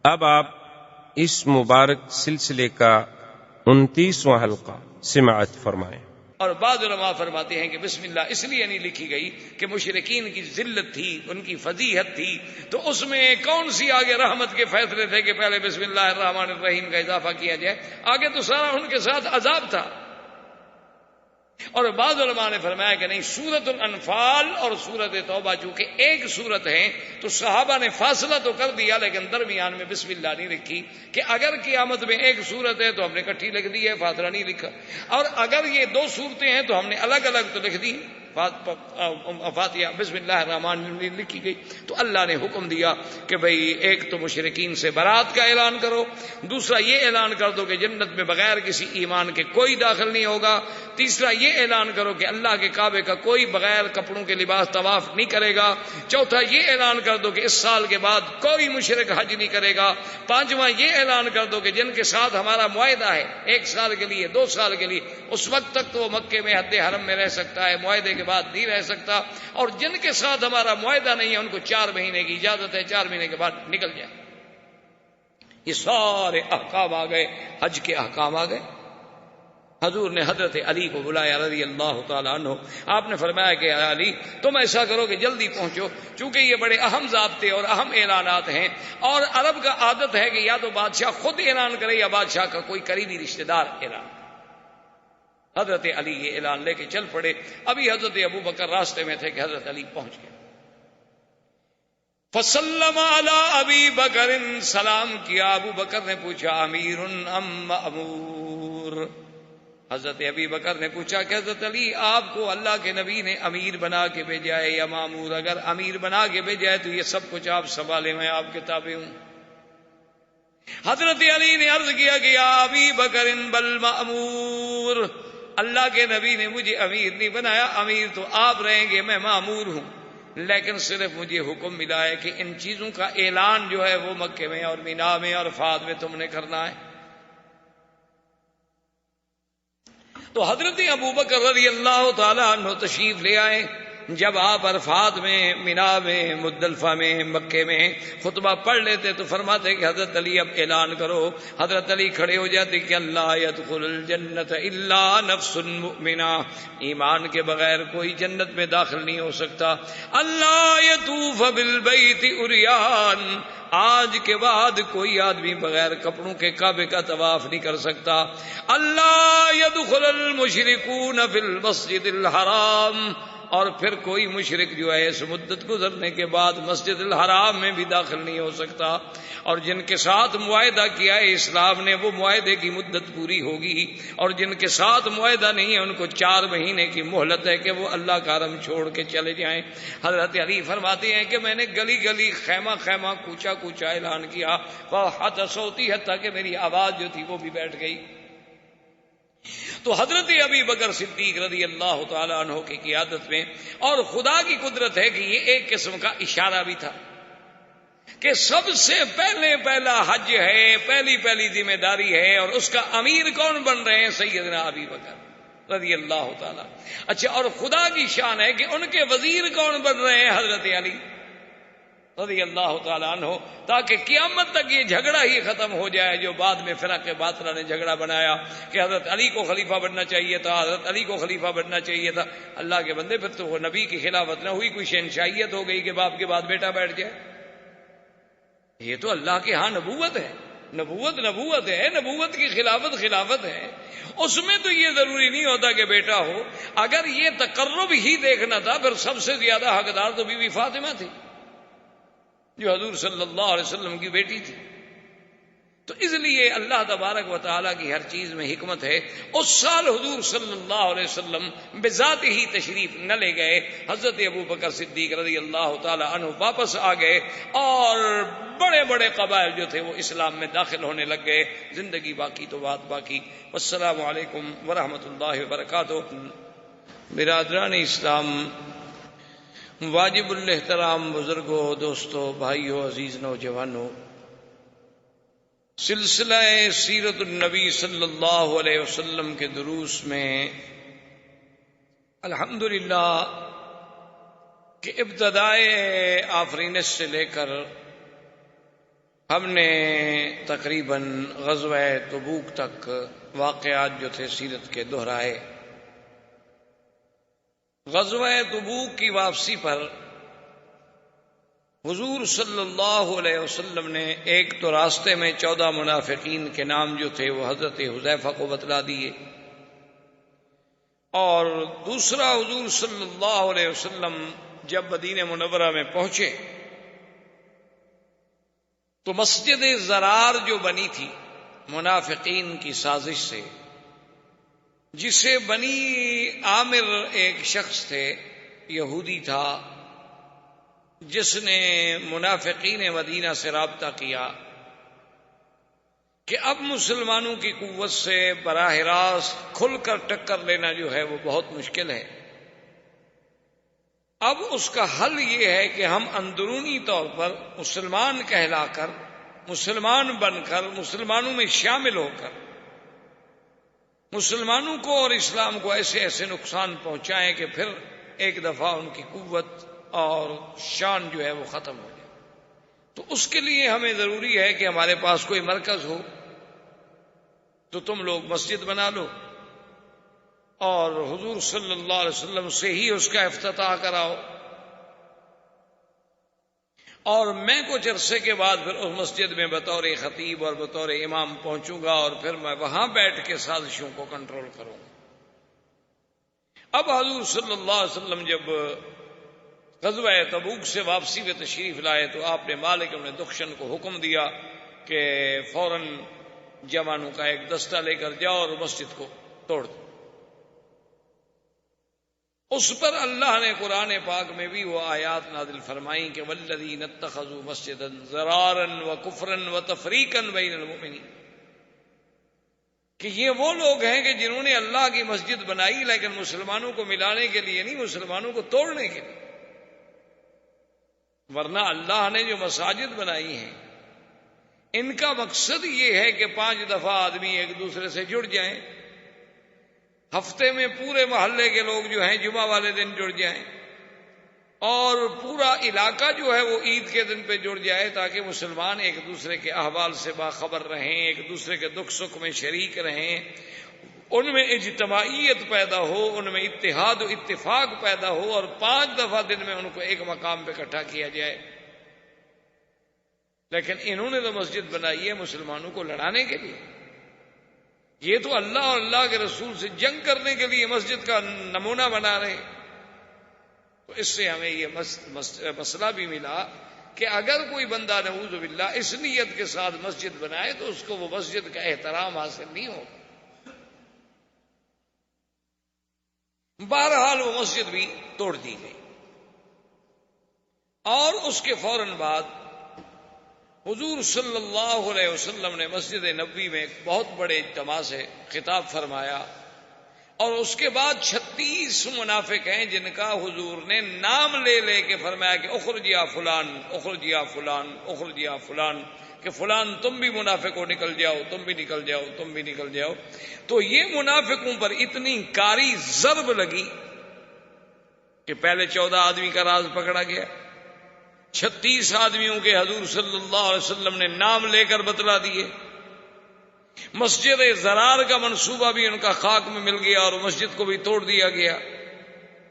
اب آپ اس مبارک سلسلے کا 29واں حلقہ سماعت فرمائیں۔ اور بعض علماء فرماتے ہیں کہ بسم اللہ اس لیے نہیں لکھی گئی کہ مشرکین کی ذلت تھی، ان کی فضیحت تھی، تو اس میں کون سی آگے رحمت کے فیصلے تھے کہ پہلے بسم اللہ الرحمن الرحیم کا اضافہ کیا جائے؟ آگے تو سارا ان کے ساتھ عذاب تھا۔ اور بعض علماء نے فرمایا کہ نہیں، سورۃ الانفال اور سورۃ توبہ چونکہ ایک سورت ہے تو صحابہ نے فاصلہ تو کر دیا، لیکن درمیان میں بسم اللہ نہیں لکھی کہ اگر قیامت میں ایک سورت ہے تو ہم نے اکٹھی لکھ دی ہے، فاصلہ نہیں لکھا، اور اگر یہ دو صورتیں ہیں تو ہم نے الگ الگ تو لکھ دی، فاتحہ بسم اللہ الرحمن الرحیم لکھی گئی۔ تو اللہ نے حکم دیا کہ بھئی ایک تو مشرکین سے برات کا اعلان کرو، دوسرا یہ اعلان کر دو کہ جنت میں بغیر کسی ایمان کے کوئی داخل نہیں ہوگا، تیسرا یہ اعلان کرو کہ اللہ کے کعبے کا کوئی بغیر کپڑوں کے لباس طواف نہیں کرے گا، چوتھا یہ اعلان کر دو کہ اس سال کے بعد کوئی مشرک حج نہیں کرے گا، پانچواں یہ اعلان کر دو کہ جن کے ساتھ ہمارا معاہدہ ہے 1 سال کے لیے 2 سال کے لیے، اس وقت تک تو وہ مکے میں حد حرم میں رہ سکتا ہے، معاہدے کے بعد نہیں رہ سکتا، اور جن کے ساتھ ہمارا معاہدہ نہیں ہے ان کو 4 مہینے کی اجازت ہے، 4 مہینے کے بعد نکل جائے۔ یہ سارے احکام آ گئے، حج کے احکام آ گئے۔ حضور نے حضرت علی کو بلایا رضی اللہ تعالیٰ عنہ، آپ نے فرمایا کہ علی تم ایسا کرو کہ جلدی پہنچو، چونکہ یہ بڑے اہم ضابطے اور اہم اعلانات ہیں، اور عرب کا عادت ہے کہ یا تو بادشاہ خود اعلان کرے یا بادشاہ کا کوئی قریبی رشتہ دار اعلان۔ حضرت علی یہ اعلان لے کے چل پڑے، ابھی حضرت ابو بکر راستے میں تھے کہ حضرت علی پہنچ گئے۔ فسلم علی ابی بکر، سلام کیا، ابو بکر نے پوچھا امیر ام مأمور؟ حضرت ابی بکر نے پوچھا کہ حضرت علی آپ کو اللہ کے نبی نے امیر بنا کے بھیجا ہے یا مامور؟ اگر امیر بنا کے بھیجا ہے تو یہ سب کچھ آپ سنبھالے، میں آپ کے تابع ہوں۔ حضرت علی نے عرض کیا کہ یا ابی بکر بل مأمور، اللہ کے نبی نے مجھے امیر نہیں بنایا، امیر تو آپ رہیں گے، میں مامور ہوں، لیکن صرف مجھے حکم ملا ہے کہ ان چیزوں کا اعلان جو ہے وہ مکے میں اور مینا میں اور عرفات میں تم نے کرنا ہے۔ تو حضرت ابو بکر رضی اللہ تعالیٰ عنہ تشریف لے آئے۔ جب آپ عرفات میں، مینا میں، مزدلفہ میں، مکے میں خطبہ پڑھ لیتے تو فرماتے کہ حضرت علی اب اعلان کرو۔ حضرت علی کھڑے ہو جاتے کہ اللہ يدخل الجنت الا نفس مؤمنہ، ایمان کے بغیر کوئی جنت میں داخل نہیں ہو سکتا۔ اللہ یطوف بالبیت عریان، آج کے بعد کوئی آدمی بغیر کپڑوں کے کعبے کا طواف نہیں کر سکتا۔ اللہ يدخل المشرکون فی المسجد الحرام، اور پھر کوئی مشرک جو ہے اس مدت گزرنے کے بعد مسجد الحرام میں بھی داخل نہیں ہو سکتا، اور جن کے ساتھ معاہدہ کیا ہے اسلام نے وہ معاہدے کی مدت پوری ہوگی، اور جن کے ساتھ معاہدہ نہیں ہے ان کو 4 مہینے کی مہلت ہے کہ وہ اللہ کا حرم چھوڑ کے چلے جائیں۔ حضرت علی فرماتے ہیں کہ میں نے گلی گلی، خیمہ خیمہ، کوچا کوچا اعلان کیا، حتی صوتی، حتیٰ کہ میری آواز جو تھی وہ بھی بیٹھ گئی۔ تو حضرت ابی بکر صدیق رضی اللہ تعالیٰ عنہ کی قیادت میں، اور خدا کی قدرت ہے کہ یہ ایک قسم کا اشارہ بھی تھا کہ سب سے پہلا حج ہے، پہلی ذمہ داری ہے، اور اس کا امیر کون بن رہے ہیں؟ سیدنا ابی بکر رضی اللہ تعالیٰ۔ اچھا، اور خدا کی شان ہے کہ ان کے وزیر کون بن رہے ہیں؟ حضرت علی رضی اللہ تعالیٰ عنہ، تاکہ قیامت تک یہ جھگڑا ہی ختم ہو جائے جو بعد میں فرقہ باطلہ نے جھگڑا بنایا کہ حضرت علی کو خلیفہ بننا چاہیے تھا، حضرت علی کو خلیفہ بننا چاہیے تھا۔ اللہ کے بندے، پھر تو وہ نبی کی خلافت نہ ہوئی، کوئی شہنشاہیت ہو گئی کہ باپ کے بعد بیٹا بیٹھ جائے۔ یہ تو اللہ کے ہاں نبوت ہے، نبوت ہے، نبوت کی خلافت ہے۔ اس میں تو یہ ضروری نہیں ہوتا کہ بیٹا ہو، اگر یہ تقرب ہی دیکھنا تھا پھر سب سے زیادہ حقدار تو بی بی فاطمہ تھی جو حضور صلی اللہ علیہ وسلم کی بیٹی تھی۔ تو اس لیے اللہ تبارک و تعالیٰ کی ہر چیز میں حکمت ہے۔ اس سال حضور صلی اللہ علیہ وسلم بذات ہی تشریف نہ لے گئے، حضرت ابو بکر صدیق رضی اللہ تعالی عنہ واپس آ گئے، اور بڑے بڑے قبائل جو تھے وہ اسلام میں داخل ہونے لگ گئے۔ زندگی باقی تو بات باقی۔ والسلام علیکم ورحمۃ اللہ وبرکاتہ۔ برادران اسلام، واجب الاحترام بزرگوں، دوستوں، بھائیوں، عزیز نوجوانوں، سلسلہ سیرت النبی صلی اللہ علیہ وسلم کے دروس میں الحمدللہ کہ ابتدائے آفرینش سے لے کر ہم نے تقریباً غزوہ تبوک تک واقعات جو تھے سیرت کے دہرائے. غزوہ تبوک کی واپسی پر حضور صلی اللہ علیہ وسلم نے ایک تو راستے میں 14 منافقین کے نام جو تھے وہ حضرت حذیفہ کو بتلا دیے، اور دوسرا حضور صلی اللہ علیہ وسلم جب مدینہ منورہ میں پہنچے تو مسجد زرار جو بنی تھی منافقین کی سازش سے، جسے بنی عامر ایک شخص تھے، یہودی تھا، جس نے منافقین مدینہ سے رابطہ کیا کہ اب مسلمانوں کی قوت سے براہ راست کھل کر ٹکر لینا جو ہے وہ بہت مشکل ہے. اب اس کا حل یہ ہے کہ ہم اندرونی طور پر مسلمان کہلا کر، مسلمان بن کر، مسلمانوں میں شامل ہو کر مسلمانوں کو اور اسلام کو ایسے ایسے نقصان پہنچائیں کہ پھر ایک دفعہ ان کی قوت اور شان جو ہے وہ ختم ہو جائے. تو اس کے لیے ہمیں ضروری ہے کہ ہمارے پاس کوئی مرکز ہو. تو تم لوگ مسجد بنا لو اور حضور صلی اللہ علیہ وسلم سے ہی اس کا افتتاح کراؤ، اور میں کچھ عرصے کے بعد پھر اس مسجد میں بطور خطیب اور بطور امام پہنچوں گا، اور پھر میں وہاں بیٹھ کے سازشوں کو کنٹرول کروں گا. اب حضور صلی اللہ علیہ وسلم جب غزوہ تبوک سے واپسی میں تشریف لائے تو آپ نے مالک بن دخشن کو حکم دیا کہ فوراً جوانوں کا ایک دستہ لے کر جاؤ اور مسجد کو توڑ دو. اس پر اللہ نے قرآن پاک میں بھی وہ آیات نازل فرمائیں کہ والذین اتخذوا مسجدا ضرارا وکفرا وتفریقا بین المؤمنین، کہ یہ وہ لوگ ہیں کہ جنہوں نے اللہ کی مسجد بنائی لیکن مسلمانوں کو ملانے کے لیے نہیں، مسلمانوں کو توڑنے کے لیے. ورنہ اللہ نے جو مساجد بنائی ہیں ان کا مقصد یہ ہے کہ 5 دفعہ آدمی ایک دوسرے سے جڑ جائیں، ہفتے میں پورے محلے کے لوگ جو ہیں جمعہ والے دن جڑ جائیں، اور پورا علاقہ جو ہے وہ عید کے دن پہ جڑ جائے، تاکہ مسلمان ایک دوسرے کے احوال سے باخبر رہیں، ایک دوسرے کے دکھ سکھ میں شریک رہیں، ان میں اجتماعیت پیدا ہو، ان میں اتحاد و اتفاق پیدا ہو، اور 5 دفعہ دن میں ان کو ایک مقام پہ اکٹھا کیا جائے. لیکن انہوں نے تو مسجد بنائی ہے مسلمانوں کو لڑانے کے لیے. یہ تو اللہ اور اللہ کے رسول سے جنگ کرنے کے لیے مسجد کا نمونہ بنا رہے. تو اس سے ہمیں یہ مسئلہ بھی ملا کہ اگر کوئی بندہ نعوذ باللہ اس نیت کے ساتھ مسجد بنائے تو اس کو وہ مسجد کا احترام حاصل نہیں ہوگا. بہرحال وہ مسجد بھی توڑ دی گئی، اور اس کے فوراً بعد حضور صلی اللہ علیہ وسلم نے مسجد نبوی میں ایک بہت بڑے اجتماع سے خطاب فرمایا، اور اس کے بعد 36 منافق ہیں جن کا حضور نے نام لے لے کے فرمایا کہ اخرج یا فلان، اخرج یا فلان، اخرج یا فلان، کہ فلان تم بھی منافق ہو، نکل جاؤ، تم بھی نکل جاؤ، تم بھی نکل جاؤ. تو یہ منافقوں پر اتنی کاری ضرب لگی کہ پہلے 14 آدمی کا راز پکڑا گیا، 36 آدمیوں کے حضور صلی اللہ علیہ وسلم نے نام لے کر بتلا دیے. مسجد زرار کا منصوبہ بھی ان کا خاک میں مل گیا اور مسجد کو بھی توڑ دیا گیا.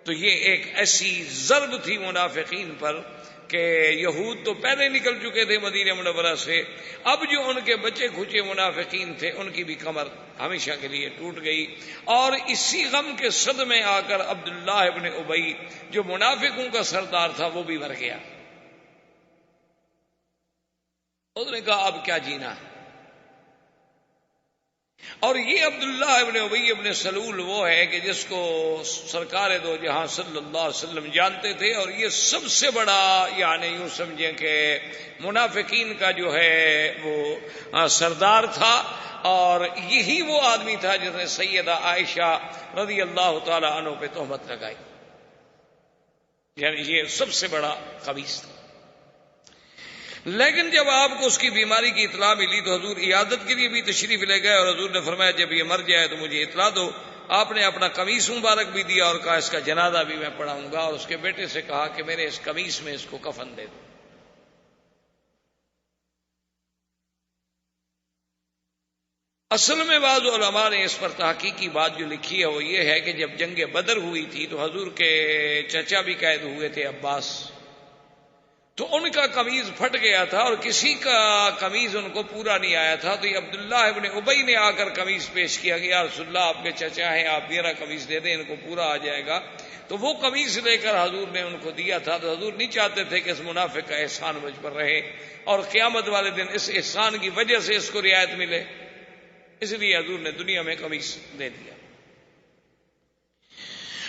تو یہ ایک ایسی ضرب تھی منافقین پر کہ یہود تو پہلے نکل چکے تھے مدینہ منورہ سے، اب جو ان کے بچے کھچے منافقین تھے ان کی بھی کمر ہمیشہ کے لیے ٹوٹ گئی. اور اسی غم کے صدمے آ کر عبداللہ ابن ابی جو منافقوں کا سردار تھا وہ بھی مر گیا. اس نے کہا اب کیا جینا ہے. اور یہ عبداللہ ابن ابی ابن سلول وہ ہے کہ جس کو سرکار دو جہاں صلی اللہ علیہ وسلم جانتے تھے، اور یہ سب سے بڑا یعنی یوں سمجھیں کہ منافقین کا جو ہے وہ سردار تھا، اور یہی وہ آدمی تھا جس نے سیدہ عائشہ رضی اللہ تعالی عنہ پہ تہمت لگائی. یعنی یہ سب سے بڑا خبیث تھا. لیکن جب آپ کو اس کی بیماری کی اطلاع ملی تو حضور عیادت کے لیے بھی تشریف لے گئے، اور حضور نے فرمایا جب یہ مر جائے تو مجھے اطلاع دو. آپ نے اپنا قمیص مبارک بھی دیا اور کہا اس کا جنازہ بھی میں پڑھاؤں گا، اور اس کے بیٹے سے کہا کہ میرے اس قمیص میں اس کو کفن دے دو. اصل میں بعض علماء نے اس پر تحقیقی بات جو لکھی ہے وہ یہ ہے کہ جب جنگ بدر ہوئی تھی تو حضور کے چچا بھی قید ہوئے تھے عباس، تو ان کا قمیض پھٹ گیا تھا اور کسی کا قمیض ان کو پورا نہیں آیا تھا، تو یہ عبداللہ ابن ابی نے آ کر قمیض پیش کیا کہ یا رسول اللہ آپ کے چچا ہیں، آپ میرا قمیض دے دیں، ان کو پورا آ جائے گا۔ تو وہ قمیض لے کر حضور نے ان کو دیا تھا، تو حضور نہیں چاہتے تھے کہ اس منافق کا احسان مجھ پر رہے اور قیامت والے دن اس احسان کی وجہ سے اس کو رعایت ملے، اس لیے حضور نے دنیا میں قمیض دے دیا۔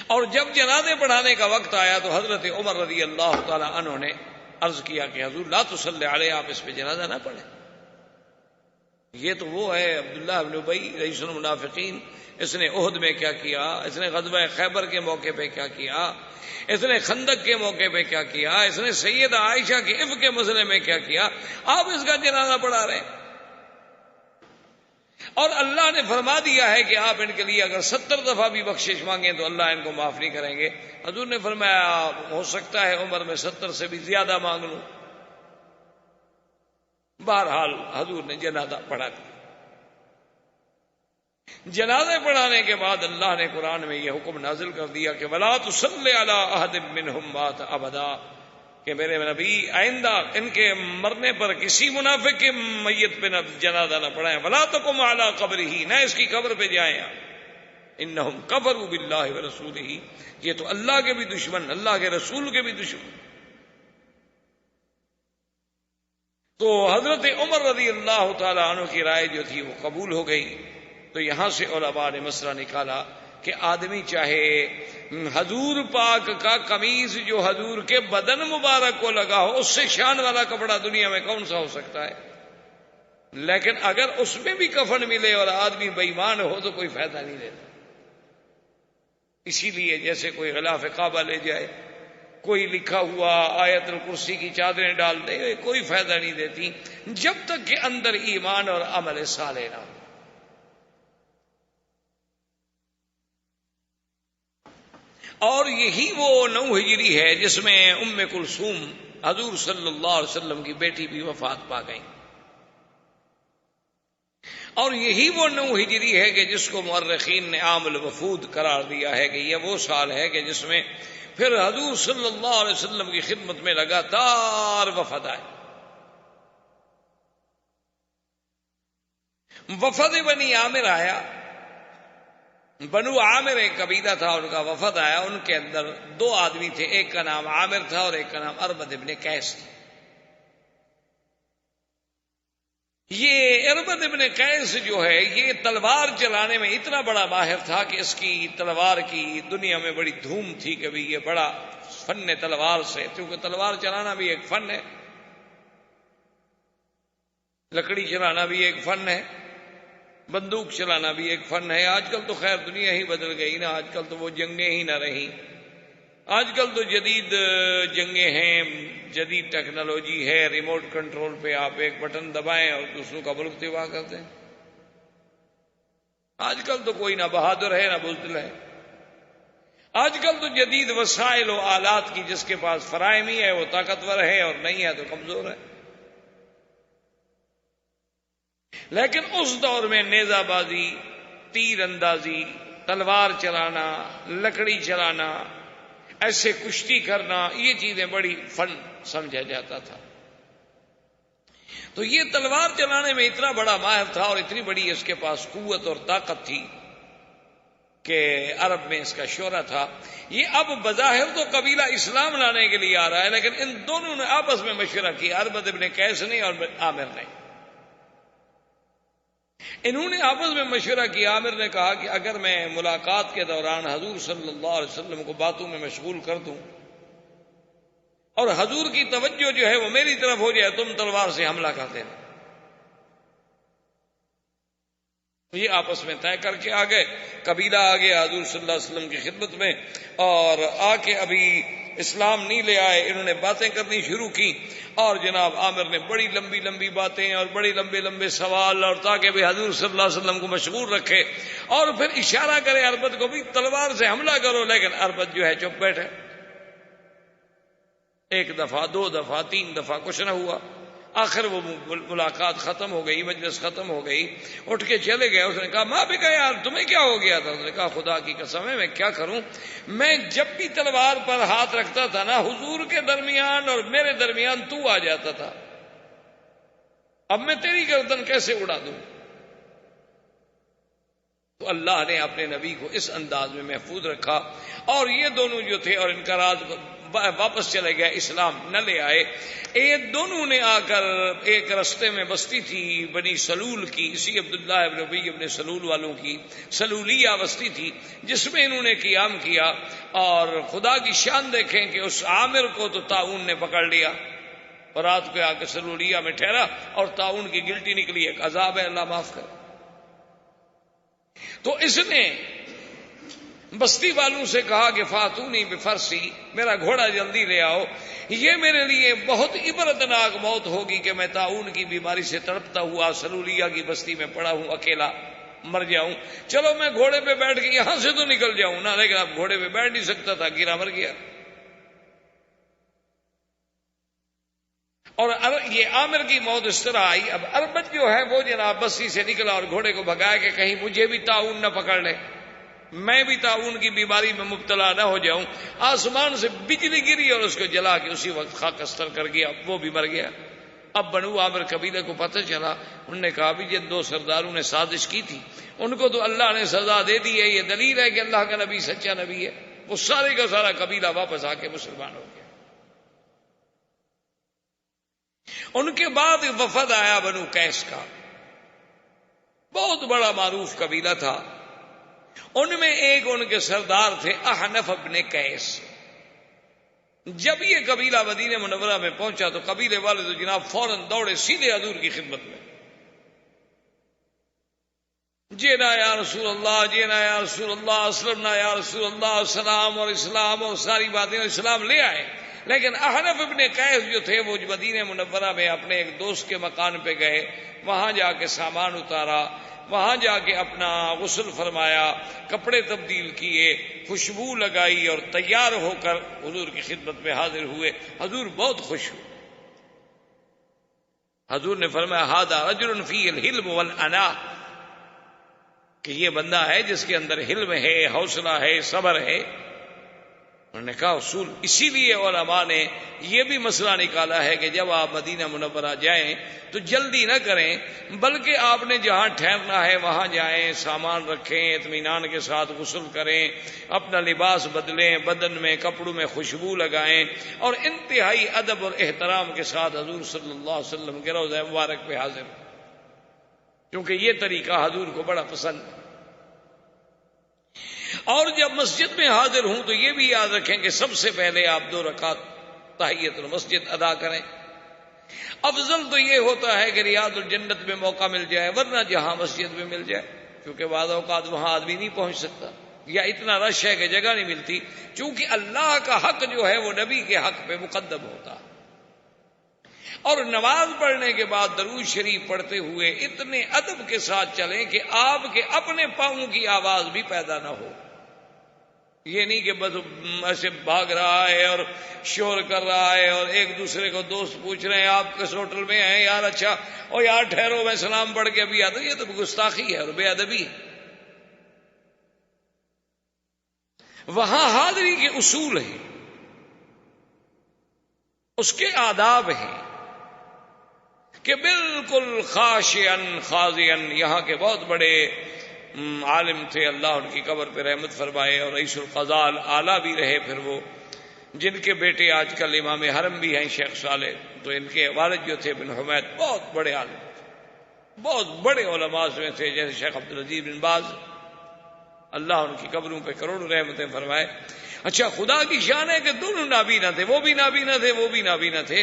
اور جب جنازے پڑھانے کا وقت آیا تو حضرت عمر رضی اللہ تعالی عنہ نے عرض کیا کہ حضور لا تصلی علیہ، آپ اس پہ جنازہ نہ پڑھیں، یہ تو وہ ہے عبداللہ ابن ابی رئیس المنافقین، اس نے احد میں کیا کیا، اس نے غزوہ خیبر کے موقع پہ کیا کیا، اس نے خندق کے موقع پہ کیا کیا، اس نے سیدہ عائشہ کے عفق کے مسئلے میں کیا کیا، آپ اس کا جنازہ پڑھا رہے ہیں۔ اور اللہ نے فرما دیا ہے کہ آپ ان کے لیے اگر 70 دفعہ بھی بخشش مانگیں تو اللہ ان کو معاف نہیں کریں گے۔ حضور نے فرمایا ہو سکتا ہے عمر میں 70 سے بھی زیادہ مانگ لوں۔ بہرحال حضور نے جنازہ پڑھا دیا۔ جنازے پڑھانے کے بعد اللہ نے قرآن میں یہ حکم نازل کر دیا کہ وَلَا تُصَلِّ عَلَىٰ أَحَدٍ مِّنْهُمْ مَاتَ أَبَدًا، کہ میرے نبی آئندہ ان کے مرنے پر کسی منافق کی میت پہ جنازہ نہ پڑھائیں۔ وَلَا تَقُمْ عَلَىٰ قَبْرِهِ، نہ اس کی قبر پہ جائیں۔ إِنَّهُمْ كَفَرُوا بِاللَّهِ وَرَسُولِهِ، یہ تو اللہ کے بھی دشمن، اللہ کے رسول کے بھی دشمن۔ تو حضرت عمر رضی اللہ تعالی عنہ کی رائے جو تھی وہ قبول ہو گئی۔ تو یہاں سے علماء نے مسئلہ نکالا کہ آدمی چاہے حضور پاک کا قمیض جو حضور کے بدن مبارک کو لگا ہو، اس سے شان والا کپڑا دنیا میں کون سا ہو سکتا ہے، لیکن اگر اس میں بھی کفن ملے اور آدمی بے ایمان ہو تو کوئی فائدہ نہیں دیتا۔ اسی لیے جیسے کوئی غلاف کعبہ لے جائے، کوئی لکھا ہوا آیت الکرسی کی چادریں ڈال دے، کوئی فائدہ نہیں دیتی جب تک کہ اندر ایمان اور عمل صالح نہ ہو۔ اور یہی وہ 9 ہجری ہے جس میں ام کلثوم حضور صلی اللہ علیہ وسلم کی بیٹی بھی وفات پا گئی، اور یہی وہ 9 ہجری ہے کہ جس کو مورخین نے عام الوفود قرار دیا ہے کہ یہ وہ سال ہے کہ جس میں پھر حضور صلی اللہ علیہ وسلم کی خدمت میں لگاتار وفد آئے۔ وفد بنی عامر آیا، بنو عامر ایک قبیلہ تھا، ان کا وفد آیا، ان کے اندر 2 آدمی تھے، ایک کا نام عامر تھا اور ایک کا نام اربد ابن قیس تھا۔ یہ اربد ابن قیس جو ہے یہ تلوار چلانے میں اتنا بڑا ماہر تھا کہ اس کی تلوار کی دنیا میں بڑی دھوم تھی کہ بھی یہ بڑا فن تلوار سے، کیونکہ تلوار چلانا بھی ایک فن ہے، لکڑی چلانا بھی ایک فن ہے، بندوق چلانا بھی ایک فن ہے۔ آج کل تو خیر دنیا ہی بدل گئی نا، آج کل تو وہ جنگیں ہی نہ رہیں، آج کل تو جدید جنگیں ہیں، جدید ٹیکنالوجی ہے، ریموٹ کنٹرول پہ آپ ایک بٹن دبائیں اور دوسروں کا ملک تباہ کر دیں۔ آج کل تو کوئی نہ بہادر ہے نہ بزدل ہے، آج کل تو جدید وسائل و آلات کی جس کے پاس فراہمی ہے وہ طاقتور ہے اور نہیں ہے تو کمزور ہے۔ لیکن اس دور میں نیزہ بازی، تیر اندازی، تلوار چلانا، لکڑی چلانا، ایسے کشتی کرنا، یہ چیزیں بڑی فن سمجھا جاتا تھا۔ تو یہ تلوار چلانے میں اتنا بڑا ماہر تھا اور اتنی بڑی اس کے پاس قوت اور طاقت تھی کہ عرب میں اس کا شہرہ تھا۔ یہ اب بظاہر تو قبیلہ اسلام لانے کے لیے آ رہا ہے، لیکن ان دونوں نے آپس میں مشورہ کیا، اربد ابن قیس نے اور عامر نے۔ انہوں نے آپس میں مشورہ کیا، عامر نے کہا کہ اگر میں ملاقات کے دوران حضور صلی اللہ علیہ وسلم کو باتوں میں مشغول کر دوں اور حضور کی توجہ جو ہے وہ میری طرف ہو جائے، تم تلوار سے حملہ کر دینا۔ یہ آپس میں طے کر کے آ گئے، قبیلہ آ گیا حضور صلی اللہ علیہ وسلم کی خدمت میں، اور آ کے ابھی اسلام نہیں لے آئے، انہوں نے باتیں کرنی شروع کی، اور جناب عامر نے بڑی لمبی لمبی باتیں اور بڑی لمبے لمبے سوال، اور تاکہ بھی حضور صلی اللہ علیہ وسلم کو مشغول رکھے، اور پھر اشارہ کرے اربد کو بھی تلوار سے حملہ کرو، لیکن اربد جو ہے چپ بیٹھے۔ 1 دفعہ 2 دفعہ 3 دفعہ کچھ نہ ہوا۔ آخر وہ ملاقات ختم ہو گئی، مجلس ختم ہو گئی، اٹھ کے چلے گئے۔ اس نے کہا ماں بھی کہا یار تمہیں کیا ہو گیا تھا؟ اس نے کہا خدا کی قسم ہے میں کیا کروں، میں جب بھی تلوار پر ہاتھ رکھتا تھا نا حضور کے درمیان اور میرے درمیان تو آ جاتا تھا، اب میں تیری گردن کیسے اڑا دوں؟ تو اللہ نے اپنے نبی کو اس انداز میں محفوظ رکھا، اور یہ دونوں جو تھے اور ان کا راز واپس چلے گئے، اسلام نہ لے آئے۔ یہ دونوں نے آ کر ایک رستے میں بستی تھی بنی سلول کی، اسی عبداللہ ابن ابی ابن سلول والوں کی سلولیہ بستی تھی، جس میں انہوں نے قیام کیا۔ اور خدا کی شان دیکھیں کہ اس عامر کو تو طاعون نے پکڑ لیا اور رات کو آ کے سلولیہ میں ٹھہرا، اور طاعون کی گلٹی نکلی، ایک عذاب ہے، اللہ معاف کرے۔ تو اس نے بستی والوں سے کہا کہ فاتونی بفرسی، میرا گھوڑا جلدی لے آؤ، یہ میرے لیے بہت عبرتناک موت ہوگی کہ میں طاعون کی بیماری سے تڑپتا ہوا سلولیہ کی بستی میں پڑا ہوں، اکیلا مر جاؤں۔ چلو میں گھوڑے پہ بیٹھ کے یہاں سے تو نکل جاؤں نا، لیکن اب گھوڑے پہ بیٹھ نہیں سکتا تھا، گرا مر گیا۔ اور یہ عامر کی موت اس طرح آئی۔ اب اربد جو ہے وہ جناب بستی سے نکلا اور گھوڑے کو بھگایا کہ کہیں مجھے بھی طاعون نہ پکڑ لے، میں بھی طاعون کی بیماری میں مبتلا نہ ہو جاؤں۔ آسمان سے بجلی گری اور اس کو جلا کے اسی وقت خاکستر کر گیا، وہ بھی مر گیا۔ اب بنو عامر قبیلے کو پتہ چلا، انہوں نے کہا بھی جن دو سرداروں نے سازش کی تھی ان کو تو اللہ نے سزا دے دی ہے، یہ دلیل ہے کہ اللہ کا نبی سچا نبی ہے۔ وہ سارے کا سارا قبیلہ واپس آ کے مسلمان ہو گیا۔ ان کے بعد وفد آیا بنو قیس کا، بہت بڑا معروف قبیلہ تھا۔ ان میں ایک ان کے سردار تھے احنف ابن قیس۔ جب یہ قبیلہ مدینہ منورہ میں پہنچا تو قبیلے والے تو جناب فوراً دوڑے سیدھے حضور کی خدمت میں، جینا یا رسول اللہ، جینا یا رسول اللہ، اسلمنا یا رسول اللہ، سلام اور اسلام اور ساری باتیں، اسلام لے آئے۔ لیکن احنف ابن قیس جو تھے وہ مدینہ منورہ میں اپنے ایک دوست کے مکان پہ گئے، وہاں جا کے سامان اتارا، وہاں جا کے اپنا غسل فرمایا، کپڑے تبدیل کیے، خوشبو لگائی اور تیار ہو کر حضور کی خدمت میں حاضر ہوئے۔ حضور بہت خوش ہوئے۔ حضور نے فرمایا ھذا رجل فیہ الحلم والانا، کہ یہ بندہ ہے جس کے اندر حلم ہے، حوصلہ ہے، صبر ہے۔ انہوں نے کہا اصول اسی لیے علماء نے یہ بھی مسئلہ نکالا ہے کہ جب آپ مدینہ منورہ جائیں تو جلدی نہ کریں، بلکہ آپ نے جہاں ٹھہرنا ہے وہاں جائیں، سامان رکھیں، اطمینان کے ساتھ غسل کریں، اپنا لباس بدلیں، بدن میں کپڑوں میں خوشبو لگائیں، اور انتہائی ادب اور احترام کے ساتھ حضور صلی اللہ علیہ وسلم کے روضہ مبارک پہ حاضر، کیونکہ یہ طریقہ حضور کو بڑا پسند ہے۔ اور جب مسجد میں حاضر ہوں تو یہ بھی یاد رکھیں کہ سب سے پہلے آپ 2 رکعت تحیۃ المسجد ادا کریں۔ افضل تو یہ ہوتا ہے کہ ریاض الجنت میں موقع مل جائے، ورنہ جہاں مسجد میں مل جائے، کیونکہ بعض اوقات وہاں آدمی نہیں پہنچ سکتا یا اتنا رش ہے کہ جگہ نہیں ملتی، چونکہ اللہ کا حق جو ہے وہ نبی کے حق پہ مقدم ہوتا ہے۔ اور نماز پڑھنے کے بعد درود شریف پڑھتے ہوئے اتنے ادب کے ساتھ چلیں کہ آپ کے اپنے پاؤں کی آواز بھی پیدا نہ ہو۔ یہ نہیں کہ بس ایسے بھاگ رہا ہے اور شور کر رہا ہے، اور ایک دوسرے کو دوست پوچھ رہے ہیں آپ کس ہوٹل میں ہیں یار، اچھا اور یار ٹھہرو میں سلام پڑھ کے ابھی آتا ہوں، یہ تو گستاخی ہے اور بے ادبی ہے۔ وہاں حاضری کے اصول ہیں، اس کے آداب ہیں کہ بالکل خاشعن خاضعن۔ یہاں کے بہت بڑے عالم تھے، اللہ ان کی قبر پہ رحمت فرمائے، اور رئیس القضاء اعلیٰ بھی رہے پھر وہ، جن کے بیٹے آج کل امام حرم بھی ہیں شیخ صالح، تو ان کے والد جو تھے بن حمید بہت بڑے عالم تھے، بہت بڑے علماء میں تھے، جیسے شیخ عبدالعزیز بن باز، اللہ ان کی قبروں پہ کروڑوں رحمتیں فرمائے۔ اچھا خدا کی شان ہے کہ دونوں نابینا تھے، وہ بھی نابینا تھے، وہ بھی نابینا تھے،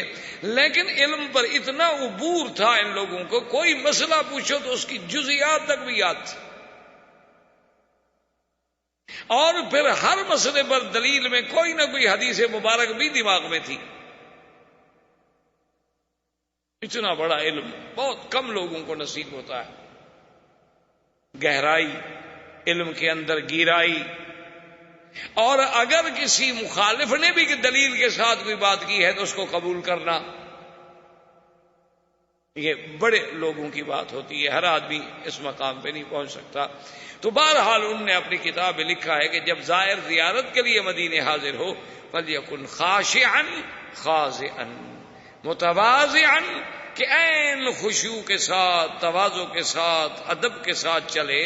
لیکن علم پر اتنا عبور تھا ان لوگوں کو، کوئی مسئلہ پوچھو تو اس کی جزیات تک بھی یاد تھی، اور پھر ہر مسئلے پر دلیل میں کوئی نہ کوئی حدیث مبارک بھی دماغ میں تھی۔ اتنا بڑا علم بہت کم لوگوں کو نصیب ہوتا ہے، گہرائی علم کے اندر، گہرائی، اور اگر کسی مخالف نے بھی دلیل کے ساتھ کوئی بات کی ہے تو اس کو قبول کرنا۔ یہ بڑے لوگوں کی بات ہوتی ہے، ہر آدمی اس مقام پہ نہیں پہنچ سکتا۔ تو بہرحال انہوں نے اپنی کتاب میں لکھا ہے کہ جب زائر زیارت کے لیے مدینے حاضر ہو فَلْيَكُنْ خَاشِعًا خَاضِعًا متواضعًا، کہ عین خشوع کے ساتھ، تواضع کے ساتھ، ادب کے ساتھ چلے،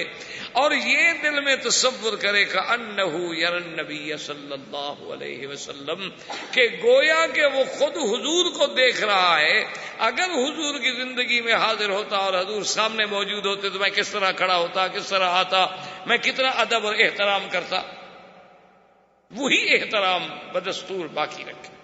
اور یہ دل میں تصور کرے کہ انہ یری النبی صلی اللہ علیہ وسلم، کہ گویا کہ وہ خود حضور کو دیکھ رہا ہے۔ اگر حضور کی زندگی میں حاضر ہوتا اور حضور سامنے موجود ہوتے تو میں کس طرح کھڑا ہوتا، کس طرح آتا، میں کتنا ادب اور احترام کرتا، وہی احترام بدستور باقی رکھے۔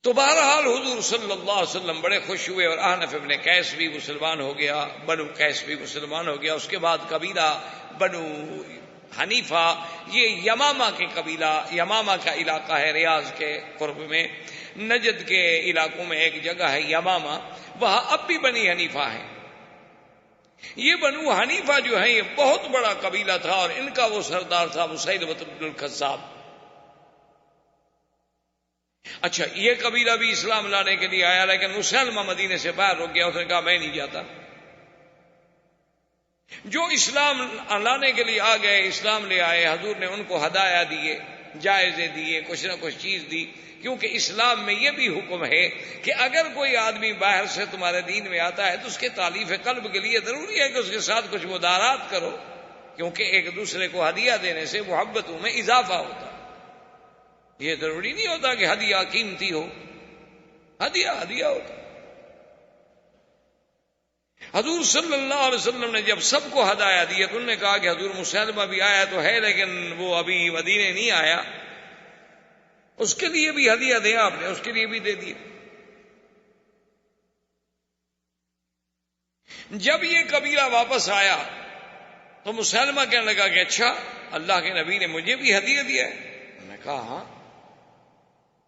تو بہرحال حضور صلی اللہ علیہ وسلم بڑے خوش ہوئے، اور احنف ابن قیس بھی مسلمان ہو گیا، بنو قیس بھی مسلمان ہو گیا۔ اس کے بعد قبیلہ بنو حنیفہ، یہ یمامہ کے قبیلہ، یمامہ کا علاقہ ہے ریاض کے قرب میں، نجد کے علاقوں میں ایک جگہ ہے یمامہ، وہاں اب بھی بنی حنیفہ ہیں۔ یہ بنو حنیفہ جو ہے یہ بہت بڑا قبیلہ تھا، اور ان کا وہ سردار تھا مسیلمہ بن الکذاب۔ اچھا، یہ قبیلہ بھی اسلام لانے کے لیے آیا، لیکن مسلمہ مدینے سے باہر ہو گیا، اس نے کہا میں نہیں جاتا۔ جو اسلام لانے کے لیے آ گئے، اسلام لے آئے، حضور نے ان کو ہدایہ دیے، جائزے دیے، کچھ نہ کچھ چیز دی، کیونکہ اسلام میں یہ بھی حکم ہے کہ اگر کوئی آدمی باہر سے تمہارے دین میں آتا ہے تو اس کے تالیف قلب کے لیے ضروری ہے کہ اس کے ساتھ کچھ مدارات کرو، کیونکہ ایک دوسرے کو ہدیہ دینے سے محبتوں میں اضافہ ہوتا ہے۔ یہ ضروری نہیں ہوتا کہ ہدیہ قیمتی ہو، ہدیہ ہوتا۔ حضور صلی اللہ علیہ وسلم نے جب سب کو ہدایہ دی تو انہوں نے کہا کہ حضور مسلمہ بھی آیا تو ہے، لیکن وہ ابھی مدینے نہیں آیا، اس کے لیے بھی ہدیہ دیں آپ نے، اس کے لیے بھی دے دیے۔ جب یہ قبیلہ واپس آیا تو مسلمہ کہنے لگا کہ اچھا، اللہ کے نبی نے مجھے بھی ہدیہ دیا ہے؟ انہوں نے کہا ہاں۔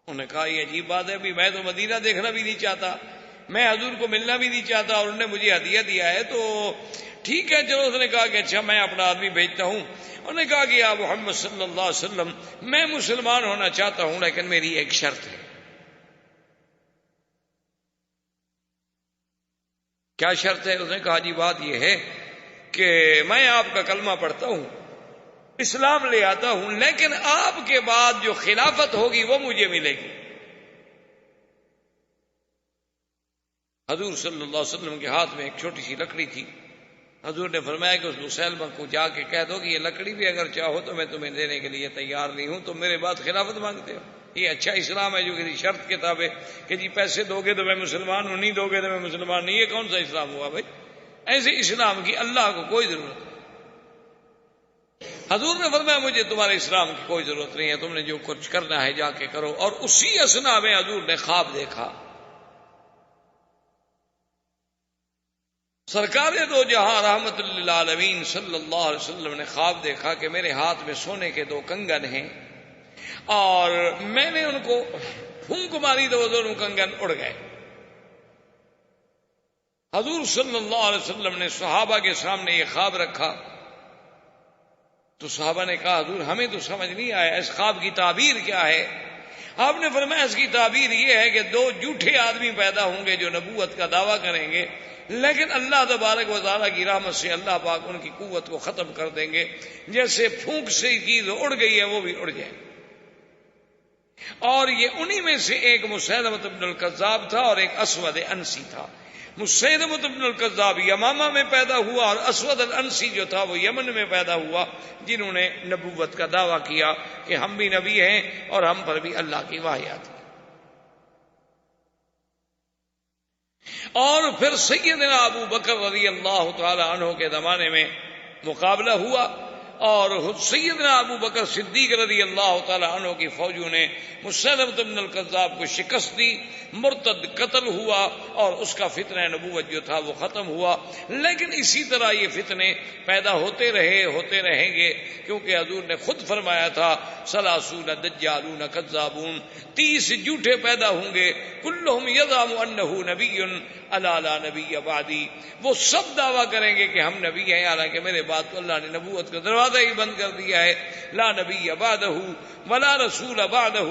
انہوں نے کہا یہ عجیب بات ہے، بھی میں تو مدینہ دیکھنا بھی نہیں چاہتا، میں حضور کو ملنا بھی نہیں چاہتا، اور انہوں نے مجھے ہدیہ دیا ہے، تو ٹھیک ہے چلو۔ اس نے کہا کہ اچھا میں اپنا آدمی بھیجتا ہوں۔ انہوں نے کہا کہ یا محمد صلی اللہ علیہ وسلم، میں مسلمان ہونا چاہتا ہوں لیکن میری ایک شرط ہے۔ کیا شرط ہے؟ اس نے کہا جی بات یہ ہے کہ میں آپ کا کلمہ پڑھتا ہوں، اسلام لے آتا ہوں، لیکن آپ کے بعد جو خلافت ہوگی وہ مجھے ملے گی۔ حضور صلی اللہ علیہ وسلم کے ہاتھ میں ایک چھوٹی سی لکڑی تھی۔ حضور نے فرمایا کہ اس مسلمہ کو جا کے کہہ دو کہ یہ لکڑی بھی اگر چاہو تو میں تمہیں دینے کے لیے تیار نہیں ہوں، تم میرے بعد خلافت مانگتے ہو۔ یہ اچھا اسلام ہے جو کسی شرط کے تابع کہ جی پیسے دو گے تو میں مسلمان ہوں، نہیں دو گے تو میں مسلمان نہیں۔ یہ کون سا اسلام ہوا بھائی؟ ایسے اسلام کی اللہ کو کوئی ضرورت نہیں۔ حضور نے فرمایا مجھے تمہارے اسلام کی کوئی ضرورت نہیں ہے، تم نے جو کچھ کرنا ہے جا کے کرو۔ اور اسی اثنا میں حضور نے خواب دیکھا۔ سرکار دو جہاں رحمت للعالمین صلی اللہ علیہ وسلم نے خواب دیکھا کہ میرے ہاتھ میں سونے کے دو کنگن ہیں، اور میں نے ان کو پھونک ماری تو وہ دونوں کنگن اڑ گئے۔ حضور صلی اللہ علیہ وسلم نے صحابہ کے سامنے یہ خواب رکھا تو صحابہ نے کہا حضور ہمیں تو سمجھ نہیں آیا، اس خواب کی تعبیر کیا ہے؟ آپ نے فرمایا اس کی تعبیر یہ ہے کہ دو جھوٹے آدمی پیدا ہوں گے جو نبوت کا دعویٰ کریں گے، لیکن اللہ تبارک و تعالیٰ کی رحمت سے اللہ پاک ان کی قوت کو ختم کر دیں گے، جیسے پھونک سے چیز اڑ گئی ہے وہ بھی اڑ جائے۔ اور یہ انہی میں سے ایک مسیلمہ بن الکذاب تھا اور ایک اسود انسی تھا۔ مسیلمہ بن الکذاب یمامہ میں پیدا ہوا اور اسود الانسی جو تھا وہ یمن میں پیدا ہوا، جنہوں نے نبوت کا دعویٰ کیا کہ ہم بھی نبی ہیں اور ہم پر بھی اللہ کی وحی آتی۔ اور پھر سیدنا ابو بکر رضی اللہ تعالی عنہ کے زمانے میں مقابلہ ہوا، اور سیدنا ابو بکر صدیق رضی اللہ تعالی عنہ کی فوجوں نے مسیلمہ بن الکذاب کو شکست دی، مرتد قتل ہوا اور اس کا فتنہ نبوت جو تھا وہ ختم ہوا۔ لیکن اسی طرح یہ فتنے پیدا ہوتے رہیں گے، کیونکہ حضور نے خود فرمایا تھا ثلاثون دجالون کذابون، 30 جھوٹے پیدا ہوں گے، کلہم یزعم انہ نبی الا لا نبی بعدی، وہ سب دعویٰ کریں گے کہ ہم نبی ہیں، حالانکہ میرے بعد تو اللہ نے نبوت کا دروازہ دروازہ ہی بند کر دیا ہے. لا نبی بعدہ ولا رسول بعدہ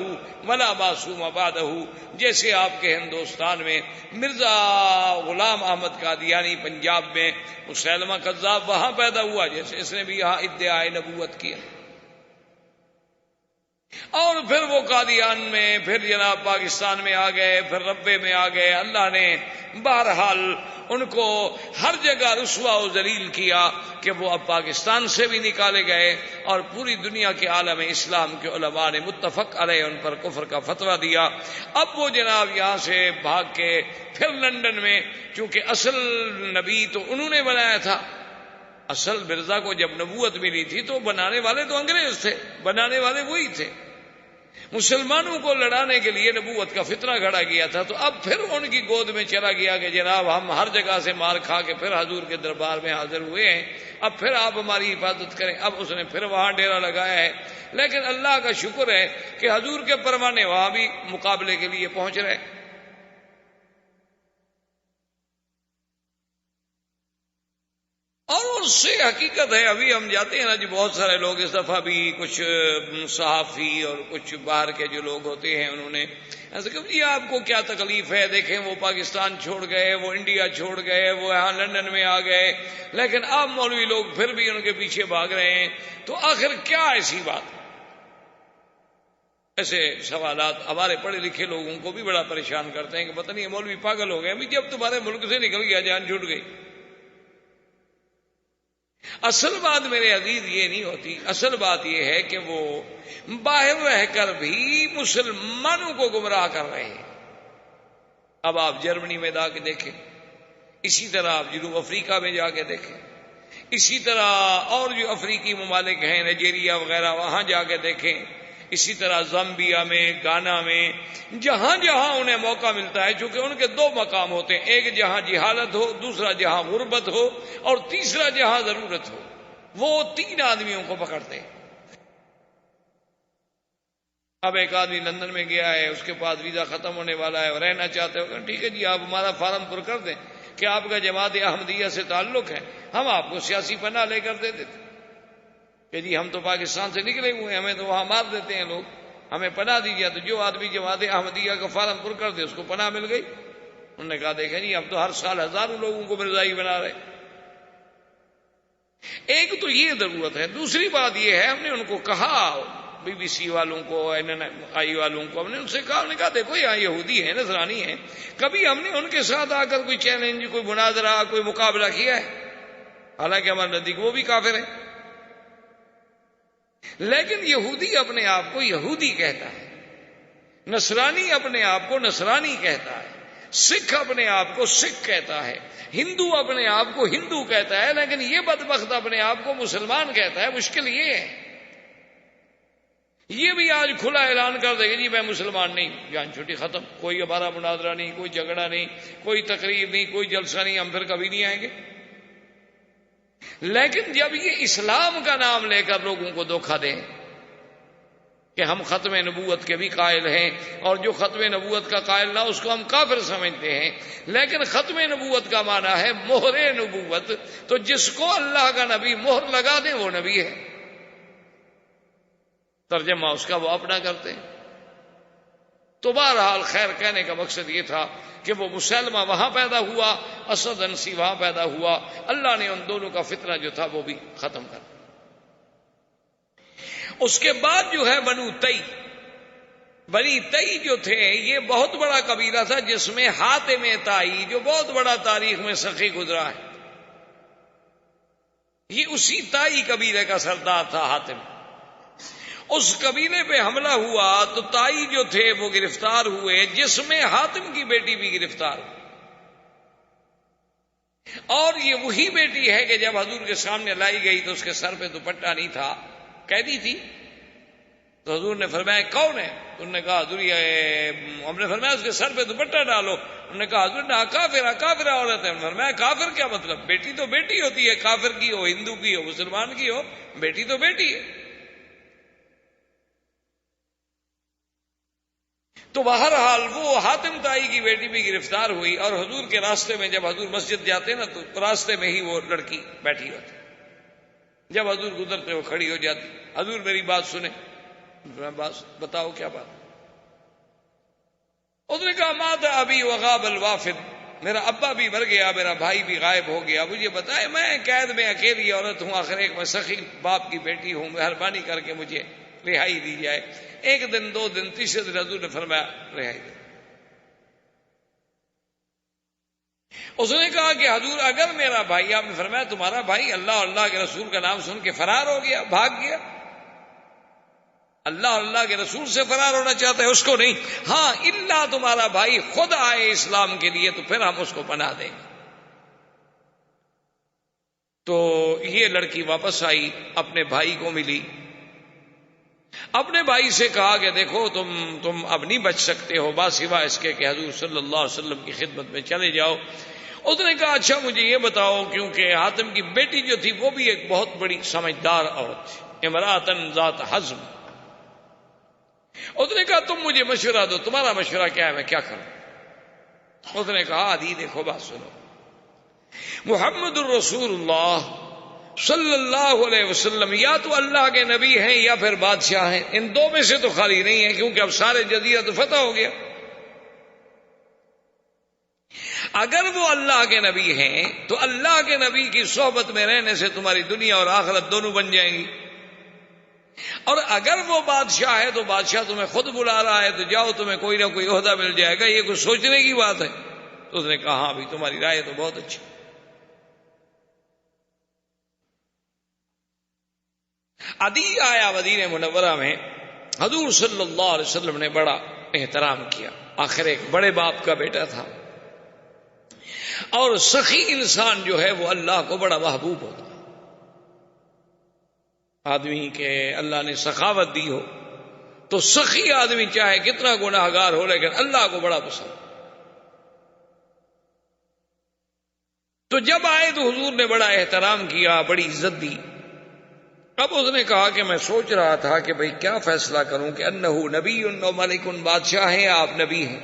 ولا معصوم بعدہ. جیسے آپ کے ہندوستان میں مرزا غلام احمد قادیانی پنجاب میں مسلمہ کذاب وہاں پیدا ہوا، جیسے اس نے بھی یہاں ادعائے نبوت کیا، اور پھر وہ قادیان میں، پھر جناب پاکستان میں آ گئے، پھر ربے میں آ گئے. اللہ نے بہرحال ان کو ہر جگہ رسوا و ذلیل کیا کہ وہ اب پاکستان سے بھی نکالے گئے، اور پوری دنیا کے عالم اسلام کے علماء نے متفق علیہ ان پر کفر کا فتویٰ دیا. اب وہ جناب یہاں سے بھاگ کے پھر لندن میں، چونکہ اصل نبی تو انہوں نے بنایا تھا، اصل مرزا کو جب نبوت ملی تھی تو بنانے والے تو انگریز تھے، بنانے والے وہی تھے. مسلمانوں کو لڑانے کے لیے نبوت کا فتنہ گھڑا گیا تھا، تو اب پھر ان کی گود میں چلا گیا کہ جناب ہم ہر جگہ سے مار کھا کے پھر حضور کے دربار میں حاضر ہوئے ہیں، اب پھر آپ ہماری حفاظت کریں. اب اس نے پھر وہاں ڈیرا لگایا ہے. لیکن اللہ کا شکر ہے کہ حضور کے پروانے وہاں بھی مقابلے کے لیے پہنچ رہے. اور اس سے حقیقت ہے، ابھی ہم جاتے ہیں نا جی، بہت سارے لوگ اس دفعہ بھی کچھ صحافی اور کچھ باہر کے جو لوگ ہوتے ہیں انہوں نے ایسے کہ جی آپ کو کیا تکلیف ہے، دیکھیں وہ پاکستان چھوڑ گئے، وہ انڈیا چھوڑ گئے، وہ یہاں لندن میں آ گئے، لیکن اب مولوی لوگ پھر بھی ان کے پیچھے بھاگ رہے ہیں. تو آخر کیا ایسی بات؟ ایسے سوالات ہمارے پڑھے لکھے لوگوں کو بھی بڑا پریشان کرتے ہیں کہ پتہ نہیں مولوی پاگل ہو گئے. جب تمہارے ملک سے نکل گیا جان چھوٹ گئی. اصل بات میرے عزیز یہ نہیں ہوتی، اصل بات یہ ہے کہ وہ باہر رہ کر بھی مسلمانوں کو گمراہ کر رہے ہیں. اب آپ جرمنی میں جا کے دیکھیں، اسی طرح آپ جنوب افریقہ میں جا کے دیکھیں، اسی طرح اور جو افریقی ممالک ہیں نائجیریا وغیرہ وہاں جا کے دیکھیں، اسی طرح زامبیا میں، گانا میں، جہاں جہاں انہیں موقع ملتا ہے. چونکہ ان کے دو مقام ہوتے ہیں، ایک جہاں جہالت ہو، دوسرا جہاں غربت ہو، اور تیسرا جہاں ضرورت ہو. وہ تین آدمیوں کو پکڑتے ہیں. اب ایک آدمی لندن میں گیا ہے، اس کے پاس ویزا ختم ہونے والا ہے اور رہنا چاہتے ہو، ٹھیک ہے جی آپ ہمارا فارم پر کر دیں کہ آپ کا جماعت احمدیہ سے تعلق ہے، ہم آپ کو سیاسی پناہ لے کر دے دیتے کہ جی ہم تو پاکستان سے نکلے ہوئے ہیں، ہمیں تو وہاں مار دیتے ہیں لوگ، ہمیں پناہ دیجیے. تو جو آدمی جماعت احمدیہ کا فارم پر کر دے اس کو پناہ مل گئی. انہوں نے کہا دیکھیں جی ہم تو ہر سال ہزاروں لوگوں کو مرزائی بنا رہے. ایک تو یہ ضرورت ہے. دوسری بات یہ ہے، ہم نے ان کو کہا، بی بی سی والوں کو، NNI والوں کو، ہم نے ان سے کہا، انہوں نے کہا دیکھو یہاں یہودی ہیں، نصرانی ہیں، کبھی ہم نے ان کے ساتھ آ کر کوئی چیلنج، کوئی مناظرہ، کوئی مقابلہ کیا ہے؟ حالانکہ ہمارے نزدیک وہ بھی کافر ہیں. لیکن یہودی اپنے آپ کو یہودی کہتا ہے، نصرانی اپنے آپ کو نصرانی کہتا ہے، سکھ اپنے آپ کو سکھ کہتا ہے، ہندو اپنے آپ کو ہندو کہتا ہے، لیکن یہ بدبخت اپنے آپ کو مسلمان کہتا ہے. مشکل یہ ہے، یہ بھی آج کھلا اعلان کر دے گا جی میں مسلمان نہیں، جان چھٹی ختم، کوئی ہمارا مناظرہ نہیں، کوئی جھگڑا نہیں، کوئی تقریر نہیں، کوئی جلسہ نہیں، ہم پھر کبھی نہیں آئیں گے. لیکن جب یہ اسلام کا نام لے کر لوگوں کو دھوکہ دیں کہ ہم ختم نبوت کے بھی قائل ہیں، اور جو ختم نبوت کا قائل نہ اس کو ہم کافر سمجھتے ہیں، لیکن ختم نبوت کا معنی ہے مہر نبوت، تو جس کو اللہ کا نبی مہر لگا دے وہ نبی ہے. ترجمہ اس کا وہ اپنا کرتے ہیں. تو بہرحال خیر کہنے کا مقصد یہ تھا کہ وہ مسلمہ وہاں پیدا ہوا، اسد انسی وہاں پیدا ہوا. اللہ نے ان دونوں کا فتنہ جو تھا وہ بھی ختم کر. اس کے بعد جو ہے بنی تئی جو تھے، یہ بہت بڑا قبیلہ تھا جس میں حاتم طائی جو بہت بڑا تاریخ میں سخی گزرا ہے، یہ اسی طائی قبیلے کا سردار تھا حاتم. اس قبیلے پہ حملہ ہوا تو طائی جو تھے وہ گرفتار ہوئے، جس میں حاتم کی بیٹی بھی گرفتار ہوئی. اور یہ وہی بیٹی ہے کہ جب حضور کے سامنے لائی گئی تو اس کے سر پہ دوپٹہ نہیں تھا، قیدی تھی. تو حضور نے فرمایا کون ہے؟ انہوں نے کہا حضور ہم نے فرمایا اس کے سر پہ دوپٹہ ڈالو. انہوں نے کہا حضور نے کافر عورت ہے. فرمایا کافر کیا مطلب؟ بیٹی تو بیٹی ہوتی ہے، کافر کی ہو، ہندو کی ہو، مسلمان کی ہو، بیٹی تو بیٹی ہے. تو بہرحال وہ حاتم طائی کی بیٹی بھی گرفتار ہوئی، اور حضور کے راستے میں جب حضور مسجد جاتے نا تو راستے میں ہی وہ لڑکی بیٹھی ہوتی. جب حضور گزرتے وہ کھڑی ہو جاتی، حضور میری بات سنیں، بات بتاؤ کیا بات؟ اس نے کہا مات ابی وغاب الوافد، میرا ابا بھی مر گیا، میرا بھائی بھی غائب ہو گیا، مجھے بتائے، میں قید میں اکیلی عورت ہوں، آخر ایک میں سخی باپ کی بیٹی ہوں، مہربانی کر کے مجھے رہائی دی جائے۔ ایک دن، دو دن، تیسرے دن حضور نے فرمایا رہائی دے۔ اس نے کہا کہ حضور اگر میرا بھائی، آپ نے فرمایا تمہارا بھائی اللہ اور اللہ کے رسول کا نام سن کے فرار ہو گیا، بھاگ گیا، اللہ اور اللہ کے رسول سے فرار ہونا چاہتا ہے، اس کو نہیں، ہاں اللہ تمہارا بھائی خود آئے اسلام کے لیے تو پھر ہم اس کو پناہ دیں گے۔ تو یہ لڑکی واپس آئی، اپنے بھائی کو ملی، اپنے بھائی سے کہا کہ دیکھو تم اب نہیں بچ سکتے ہو، سوا اس کے کہ حضور صلی اللہ علیہ وسلم کی خدمت میں چلے جاؤ۔ اس نے کہا اچھا مجھے یہ بتاؤ، کیونکہ حاتم کی بیٹی جو تھی وہ بھی ایک بہت بڑی سمجھدار عورت تھی، امرأۃ ذات حزم۔ اس نے کہا تم مجھے مشورہ دو، تمہارا مشورہ کیا ہے، میں کیا کروں؟ اس نے کہا عدی دیکھو بات سنو، محمد الرسول اللہ صلی اللہ علیہ وسلم یا تو اللہ کے نبی ہیں یا پھر بادشاہ ہیں، ان دو میں سے تو خالی نہیں ہے، کیونکہ اب سارے جزیرہ تو فتح ہو گیا۔ اگر وہ اللہ کے نبی ہیں تو اللہ کے نبی کی صحبت میں رہنے سے تمہاری دنیا اور آخرت دونوں بن جائیں گی، اور اگر وہ بادشاہ ہے تو بادشاہ تمہیں خود بلا رہا ہے تو جاؤ، تمہیں کوئی نہ کوئی عہدہ مل جائے گا، یہ کچھ سوچنے کی بات ہے۔ تو اس نے کہا ہاں بھی تمہاری رائے تو بہت اچھی۔ عدی آیا مدینہ منورہ میں، حضور صلی اللہ علیہ وسلم نے بڑا احترام کیا، آخر ایک بڑے باپ کا بیٹا تھا، اور سخی انسان جو ہے وہ اللہ کو بڑا محبوب ہوتا ہے۔ آدمی کے اللہ نے سخاوت دی ہو تو سخی آدمی چاہے کتنا گناہگار ہو لیکن اللہ کو بڑا پسند۔ تو جب آئے تو حضور نے بڑا احترام کیا، بڑی عزت دی۔ اب اس نے کہا کہ میں سوچ رہا تھا کہ بھئی کیا فیصلہ کروں کہ انہو نبی و ملک، بادشاہ ہیں آپ نبی ہیں؟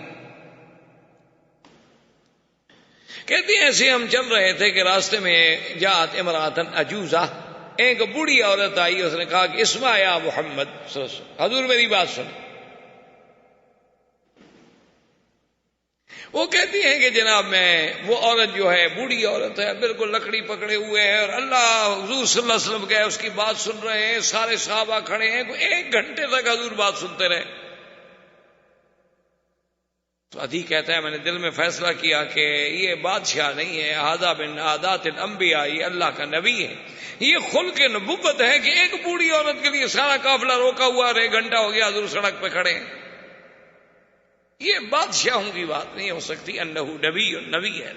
کہتے ہیں ایسے ہم چل رہے تھے کہ راستے میں جاءت امرأۃ عجوزہ، ایک بوڑھی عورت آئی، اس نے کہا کہ اسمع یا محمد صلی اللہ علیہ وسلم، حضور میری بات سن۔ وہ کہتی ہیں کہ جناب میں، وہ عورت جو ہے بوڑھی عورت ہے، بالکل لکڑی پکڑے ہوئے ہے، اور اللہ حضور صلی اللہ علیہ وسلم کے اس کی بات سن رہے ہیں، سارے صحابہ کھڑے ہیں، 1 گھنٹے تک حضور بات سنتے رہے۔ تو عدی کہتا ہے میں نے دل میں فیصلہ کیا کہ یہ بادشاہ نہیں ہے، ھذا من عادات الانبیاء، یہ اللہ کا نبی ہے، یہ خلق نبوت ہے کہ ایک بوڑھی عورت کے لیے سارا قافلہ روکا ہوا اور 1 گھنٹہ ہو گیا حضور سڑک پہ کھڑے ہیں۔ یہ بادشاہوں کی بات نہیں ہو سکتی، انہ نبی ہے۔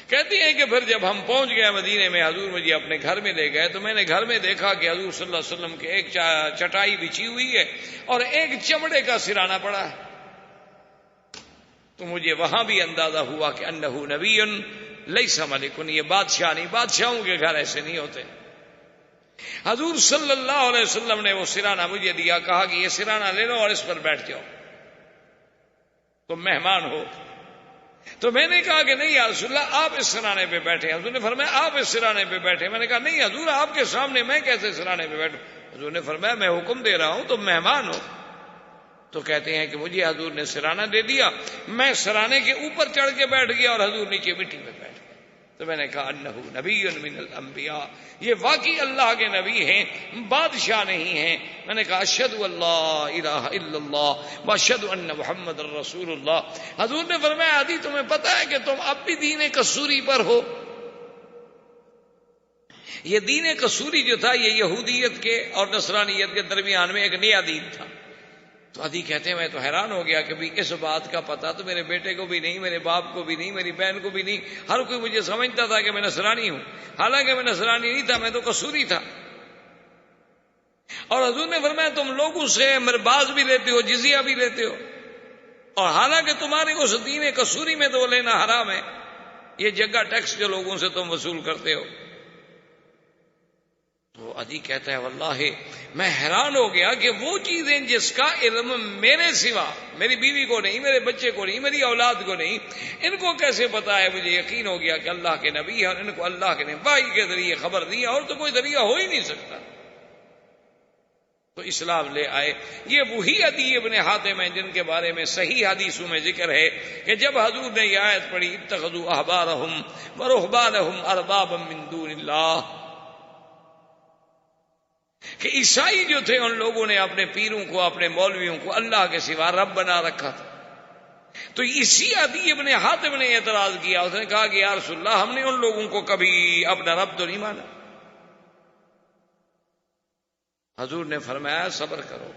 کہتی ہیں کہ پھر جب ہم پہنچ گئے مدینے میں، حضور مجھے اپنے گھر میں لے گئے، تو میں نے گھر میں دیکھا کہ حضور صلی اللہ علیہ وسلم کے ایک چٹائی بچھی ہوئی ہے اور ایک چمڑے کا سرہانہ پڑا ہے۔ تو مجھے وہاں بھی اندازہ ہوا کہ انہ نبی لیس ملک، یہ بادشاہ نہیں، بادشاہوں کے گھر ایسے نہیں ہوتے۔ حضور صلی اللہ علیہ وسلم نے وہ سرہانہ مجھے دیا، کہا کہ یہ سرہانہ لے لو اور اس پر بیٹھ جاؤ، تم مہمان ہو۔ تو میں نے کہا کہ نہیں یا رسول اللہ آپ اس سرانے پہ بیٹھے۔ حضور نے فرمایا آپ اس سرانے پہ بیٹھے۔ میں نے کہا نہیں حضور آپ کے سامنے میں کیسے سرانے پہ بیٹھوں؟ حضور نے فرمایا میں حکم دے رہا ہوں تم مہمان ہو۔ تو کہتے ہیں کہ مجھے حضور نے سرانہ دے دیا، میں سرانے کے اوپر چڑھ کے بیٹھ گیا اور حضور نیچے مٹی پہ بیٹھ گئے۔ تو میں نے کہا انہ نبی من الانبیاء، یہ واقعی اللہ کے نبی ہیں، بادشاہ نہیں ہیں۔ میں نے کہا اشہد اللہ الہ الا اللہ واشہد ان محمد رسول اللہ۔ حضور نے فرمایا عدی تمہیں پتہ ہے کہ تم اب بھی دین کسوری پر ہو؟ یہ دین کسوری جو تھا یہ یہودیت کے اور نصرانیت کے درمیان میں ایک نیا دین تھا۔ تو عدی کہتے ہیں میں تو حیران ہو گیا کہ بھی اس بات کا پتہ تو میرے بیٹے کو بھی نہیں، میرے باپ کو بھی نہیں، میری بہن کو بھی نہیں، ہر کوئی مجھے سمجھتا تھا کہ میں نصرانی ہوں، حالانکہ میں نصرانی نہیں تھا، میں تو کسوری تھا۔ اور حضور نے فرمایا تم لوگوں سے مرباز بھی لیتے ہو، جزیہ بھی لیتے ہو، اور حالانکہ تمہارے اس دین کسوری میں تو لینا حرام ہے، یہ جگہ ٹیکس جو لوگوں سے تم وصول کرتے ہو۔ تو عدی کہتا ہے واللہ میں حیران ہو گیا کہ وہ چیزیں جس کا علم میرے سوا، میری بیوی کو نہیں، میرے بچے کو نہیں، میری اولاد کو نہیں، ان کو کیسے پتا ہے؟ مجھے یقین ہو گیا کہ اللہ کے نبی ہے اور ان کو اللہ کے نے وحی کے ذریعے خبر دی، اور تو کوئی ذریعہ ہو ہی نہیں سکتا۔ تو اسلام لے آئے۔ یہ وہی عدی ابن حاتم ہیں جن کے بارے میں صحیح حدیثوں میں ذکر ہے کہ جب حضور نے یہ آیت پڑھی اتخذوا احبارهم ورهبانهم اربابا من دون اللہ، کہ عیسائی جو تھے ان لوگوں نے اپنے پیروں کو، اپنے مولویوں کو اللہ کے سوا رب بنا رکھا تھا، تو اسی عدی ابن حاتم نے اعتراض کیا، اس نے کہا کہ یا رسول اللہ ہم نے ان لوگوں کو کبھی اپنا رب تو نہیں مانا۔ حضور نے فرمایا صبر کرو،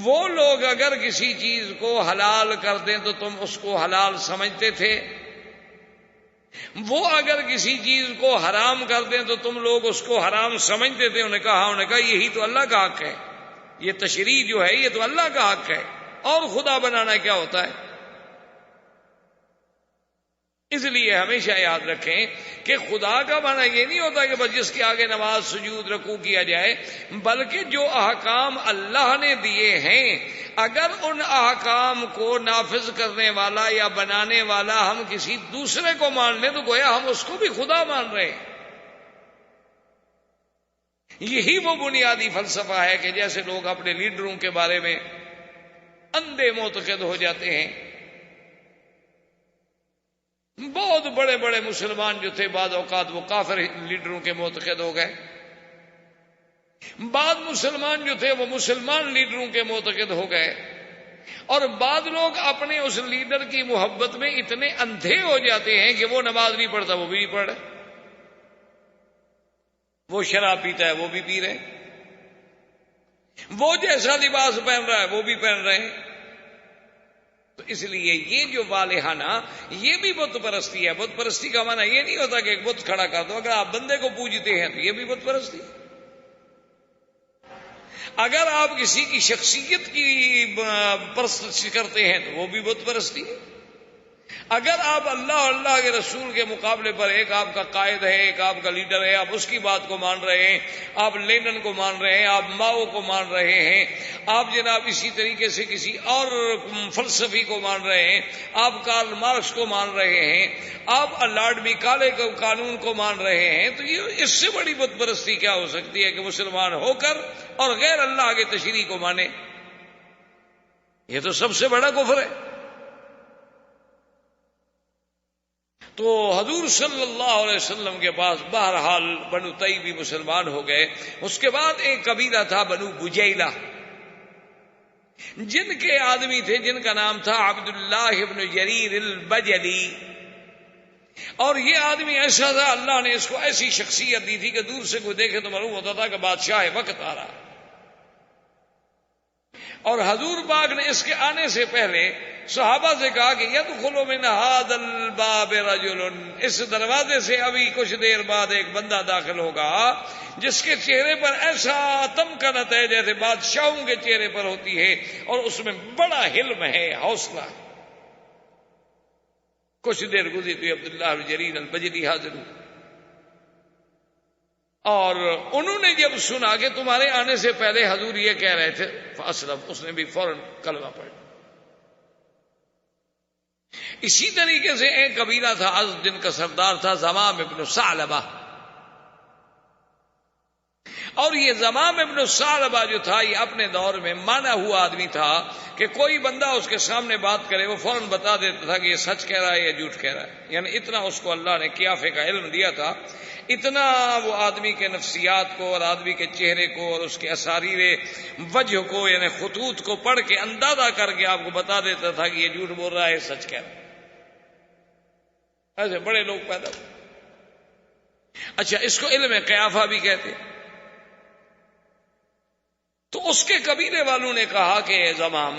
وہ لوگ اگر کسی چیز کو حلال کر دیں تو تم اس کو حلال سمجھتے تھے، وہ اگر کسی چیز کو حرام کر دیں تو تم لوگ اس کو حرام سمجھتے تھے۔ انہوں نے کہا یہی تو اللہ کا حق ہے، یہ تشریع جو ہے یہ تو اللہ کا حق ہے، اور خدا بنانا کیا ہوتا ہے؟ اس لیے ہمیشہ یاد رکھیں کہ خدا کا معنی یہ نہیں ہوتا کہ بس جس کے آگے نماز، سجود، رکوع کیا جائے، بلکہ جو احکام اللہ نے دیے ہیں اگر ان احکام کو نافذ کرنے والا یا بنانے والا ہم کسی دوسرے کو مان لیں تو گویا ہم اس کو بھی خدا مان رہے ہیں۔ یہی وہ بنیادی فلسفہ ہے کہ جیسے لوگ اپنے لیڈروں کے بارے میں اندھے معتقد ہو جاتے ہیں۔ بہت بڑے بڑے مسلمان جو تھے بعض اوقات وہ کافر لیڈروں کے معتقد ہو گئے، بعض مسلمان جو تھے وہ مسلمان لیڈروں کے معتقد ہو گئے، اور بعض لوگ اپنے اس لیڈر کی محبت میں اتنے اندھے ہو جاتے ہیں کہ وہ نماز نہیں پڑھتا وہ بھی نہیں پڑھ رہے، وہ شراب پیتا ہے وہ بھی پی رہے، وہ جیسا لباس پہن رہا ہے وہ بھی پہن رہے ہیں۔ تو اس لیے یہ جو والہانہ یہ بھی بت پرستی ہے۔ بت پرستی کا معنی یہ نہیں ہوتا کہ ایک بت کھڑا کر دو، اگر آپ بندے کو پوجتے ہیں تو یہ بھی بت پرستی ہے۔ اگر آپ کسی کی شخصیت کی پرستش کرتے ہیں تو وہ بھی بت پرستی ہے۔ اگر آپ اللہ اور اللہ کے رسول کے مقابلے پر ایک آپ کا قائد ہے، ایک آپ کا لیڈر ہے، آپ اس کی بات کو مان رہے ہیں، آپ لینن کو مان رہے ہیں، آپ ماؤ کو مان رہے ہیں، آپ جناب اسی طریقے سے کسی اور فلسفی کو مان رہے ہیں، آپ کارل مارکس کو مان رہے ہیں، آپ لارڈ میکالے کے قانون کو مان رہے ہیں، تو یہ اس سے بڑی بت پرستی کیا ہو سکتی ہے کہ مسلمان ہو کر اور غیر اللہ کے تشریع کو مانے؟ یہ تو سب سے بڑا کفر ہے۔ تو حضور صلی اللہ علیہ وسلم کے پاس بہرحال بنو طیب بھی مسلمان ہو گئے۔ اس کے بعد ایک قبیلہ تھا بنو بجیلہ، جن کے آدمی تھے جن کا نام تھا عبداللہ ابن جریر البجلی، اور یہ آدمی ایسا تھا اللہ نے اس کو ایسی شخصیت دی تھی کہ دور سے کوئی دیکھے تو معلوم ہوتا تھا کہ بادشاہ وقت آ رہا۔ اور حضور پاک نے اس کے آنے سے پہلے صحابہ سے کہا کہ یدخل من ھذا الباب رجل، اس دروازے سے ابھی کچھ دیر بعد ایک بندہ داخل ہوگا جس کے چہرے پر ایسا تمکنت ہے جیسے بادشاہوں کے چہرے پر ہوتی ہے، اور اس میں بڑا حلم ہے، حوصلہ۔ کچھ دیر گزری تو عبداللہ بن جریر البجلی حاضر ہوئے، اور انہوں نے جب سنا کہ تمہارے آنے سے پہلے حضور یہ کہہ رہے تھے فاسلم، اس نے بھی فوراً کلمہ پڑھ۔ اسی طریقے سے ایک قبیلہ تھا ازد، جن کا سردار تھا زمام ابن ثعلبہ، اور یہ زمام ابن ثعلبہ جو تھا یہ اپنے دور میں مانا ہوا آدمی تھا کہ کوئی بندہ اس کے سامنے بات کرے وہ فوراً بتا دیتا تھا کہ یہ سچ کہہ رہا ہے یا جھوٹ کہہ رہا ہے، یعنی اتنا اس کو اللہ نے قیافے کا علم دیا تھا، اتنا وہ آدمی کے نفسیات کو اور آدمی کے چہرے کو اور اس کے اساریر وجہ کو یعنی خطوط کو پڑھ کے اندازہ کر کے آپ کو بتا دیتا تھا کہ یہ جھوٹ بول رہا ہے سچ کہہ رہا ہے۔ ایسے بڑے لوگ پیدا ہوئے۔ اچھا، اس کو علم قیافہ بھی کہتے۔ تو اس کے قبیلے والوں نے کہا کہ زمام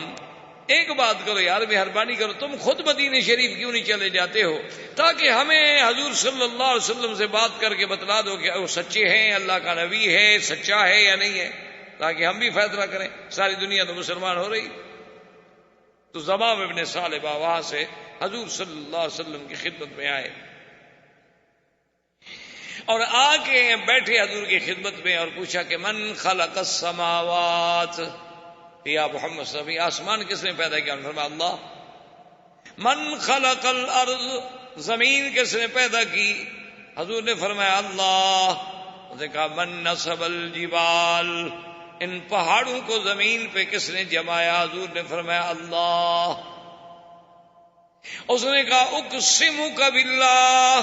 ایک بات کرو یار، مہربانی کرو، تم خود مدینہ شریف کیوں نہیں چلے جاتے ہو تاکہ ہمیں حضور صلی اللہ علیہ وسلم سے بات کر کے بتلا دو کہ وہ سچے ہیں، اللہ کا نبی ہے، سچا ہے یا نہیں ہے، تاکہ ہم بھی فیصلہ کریں، ساری دنیا تو مسلمان ہو رہی۔ تو زمام ابن ثعلبہ وہاں سے حضور صلی اللہ علیہ وسلم کی خدمت میں آئے، اور آ کے بیٹھے حضور کی خدمت میں اور پوچھا کہ من خلق السماوات، یا محمد صلی اللہ علیہ وسلم آسمان کس نے پیدا کیا؟ فرمایا اللہ۔ من خلق الارض، زمین کس نے پیدا کی؟ حضور نے فرمایا اللہ۔ اس نے کہا من نصب الجبال، ان پہاڑوں کو زمین پہ کس نے جمایا؟ حضور نے فرمایا اللہ۔ اس نے کہا اقسمک باللہ،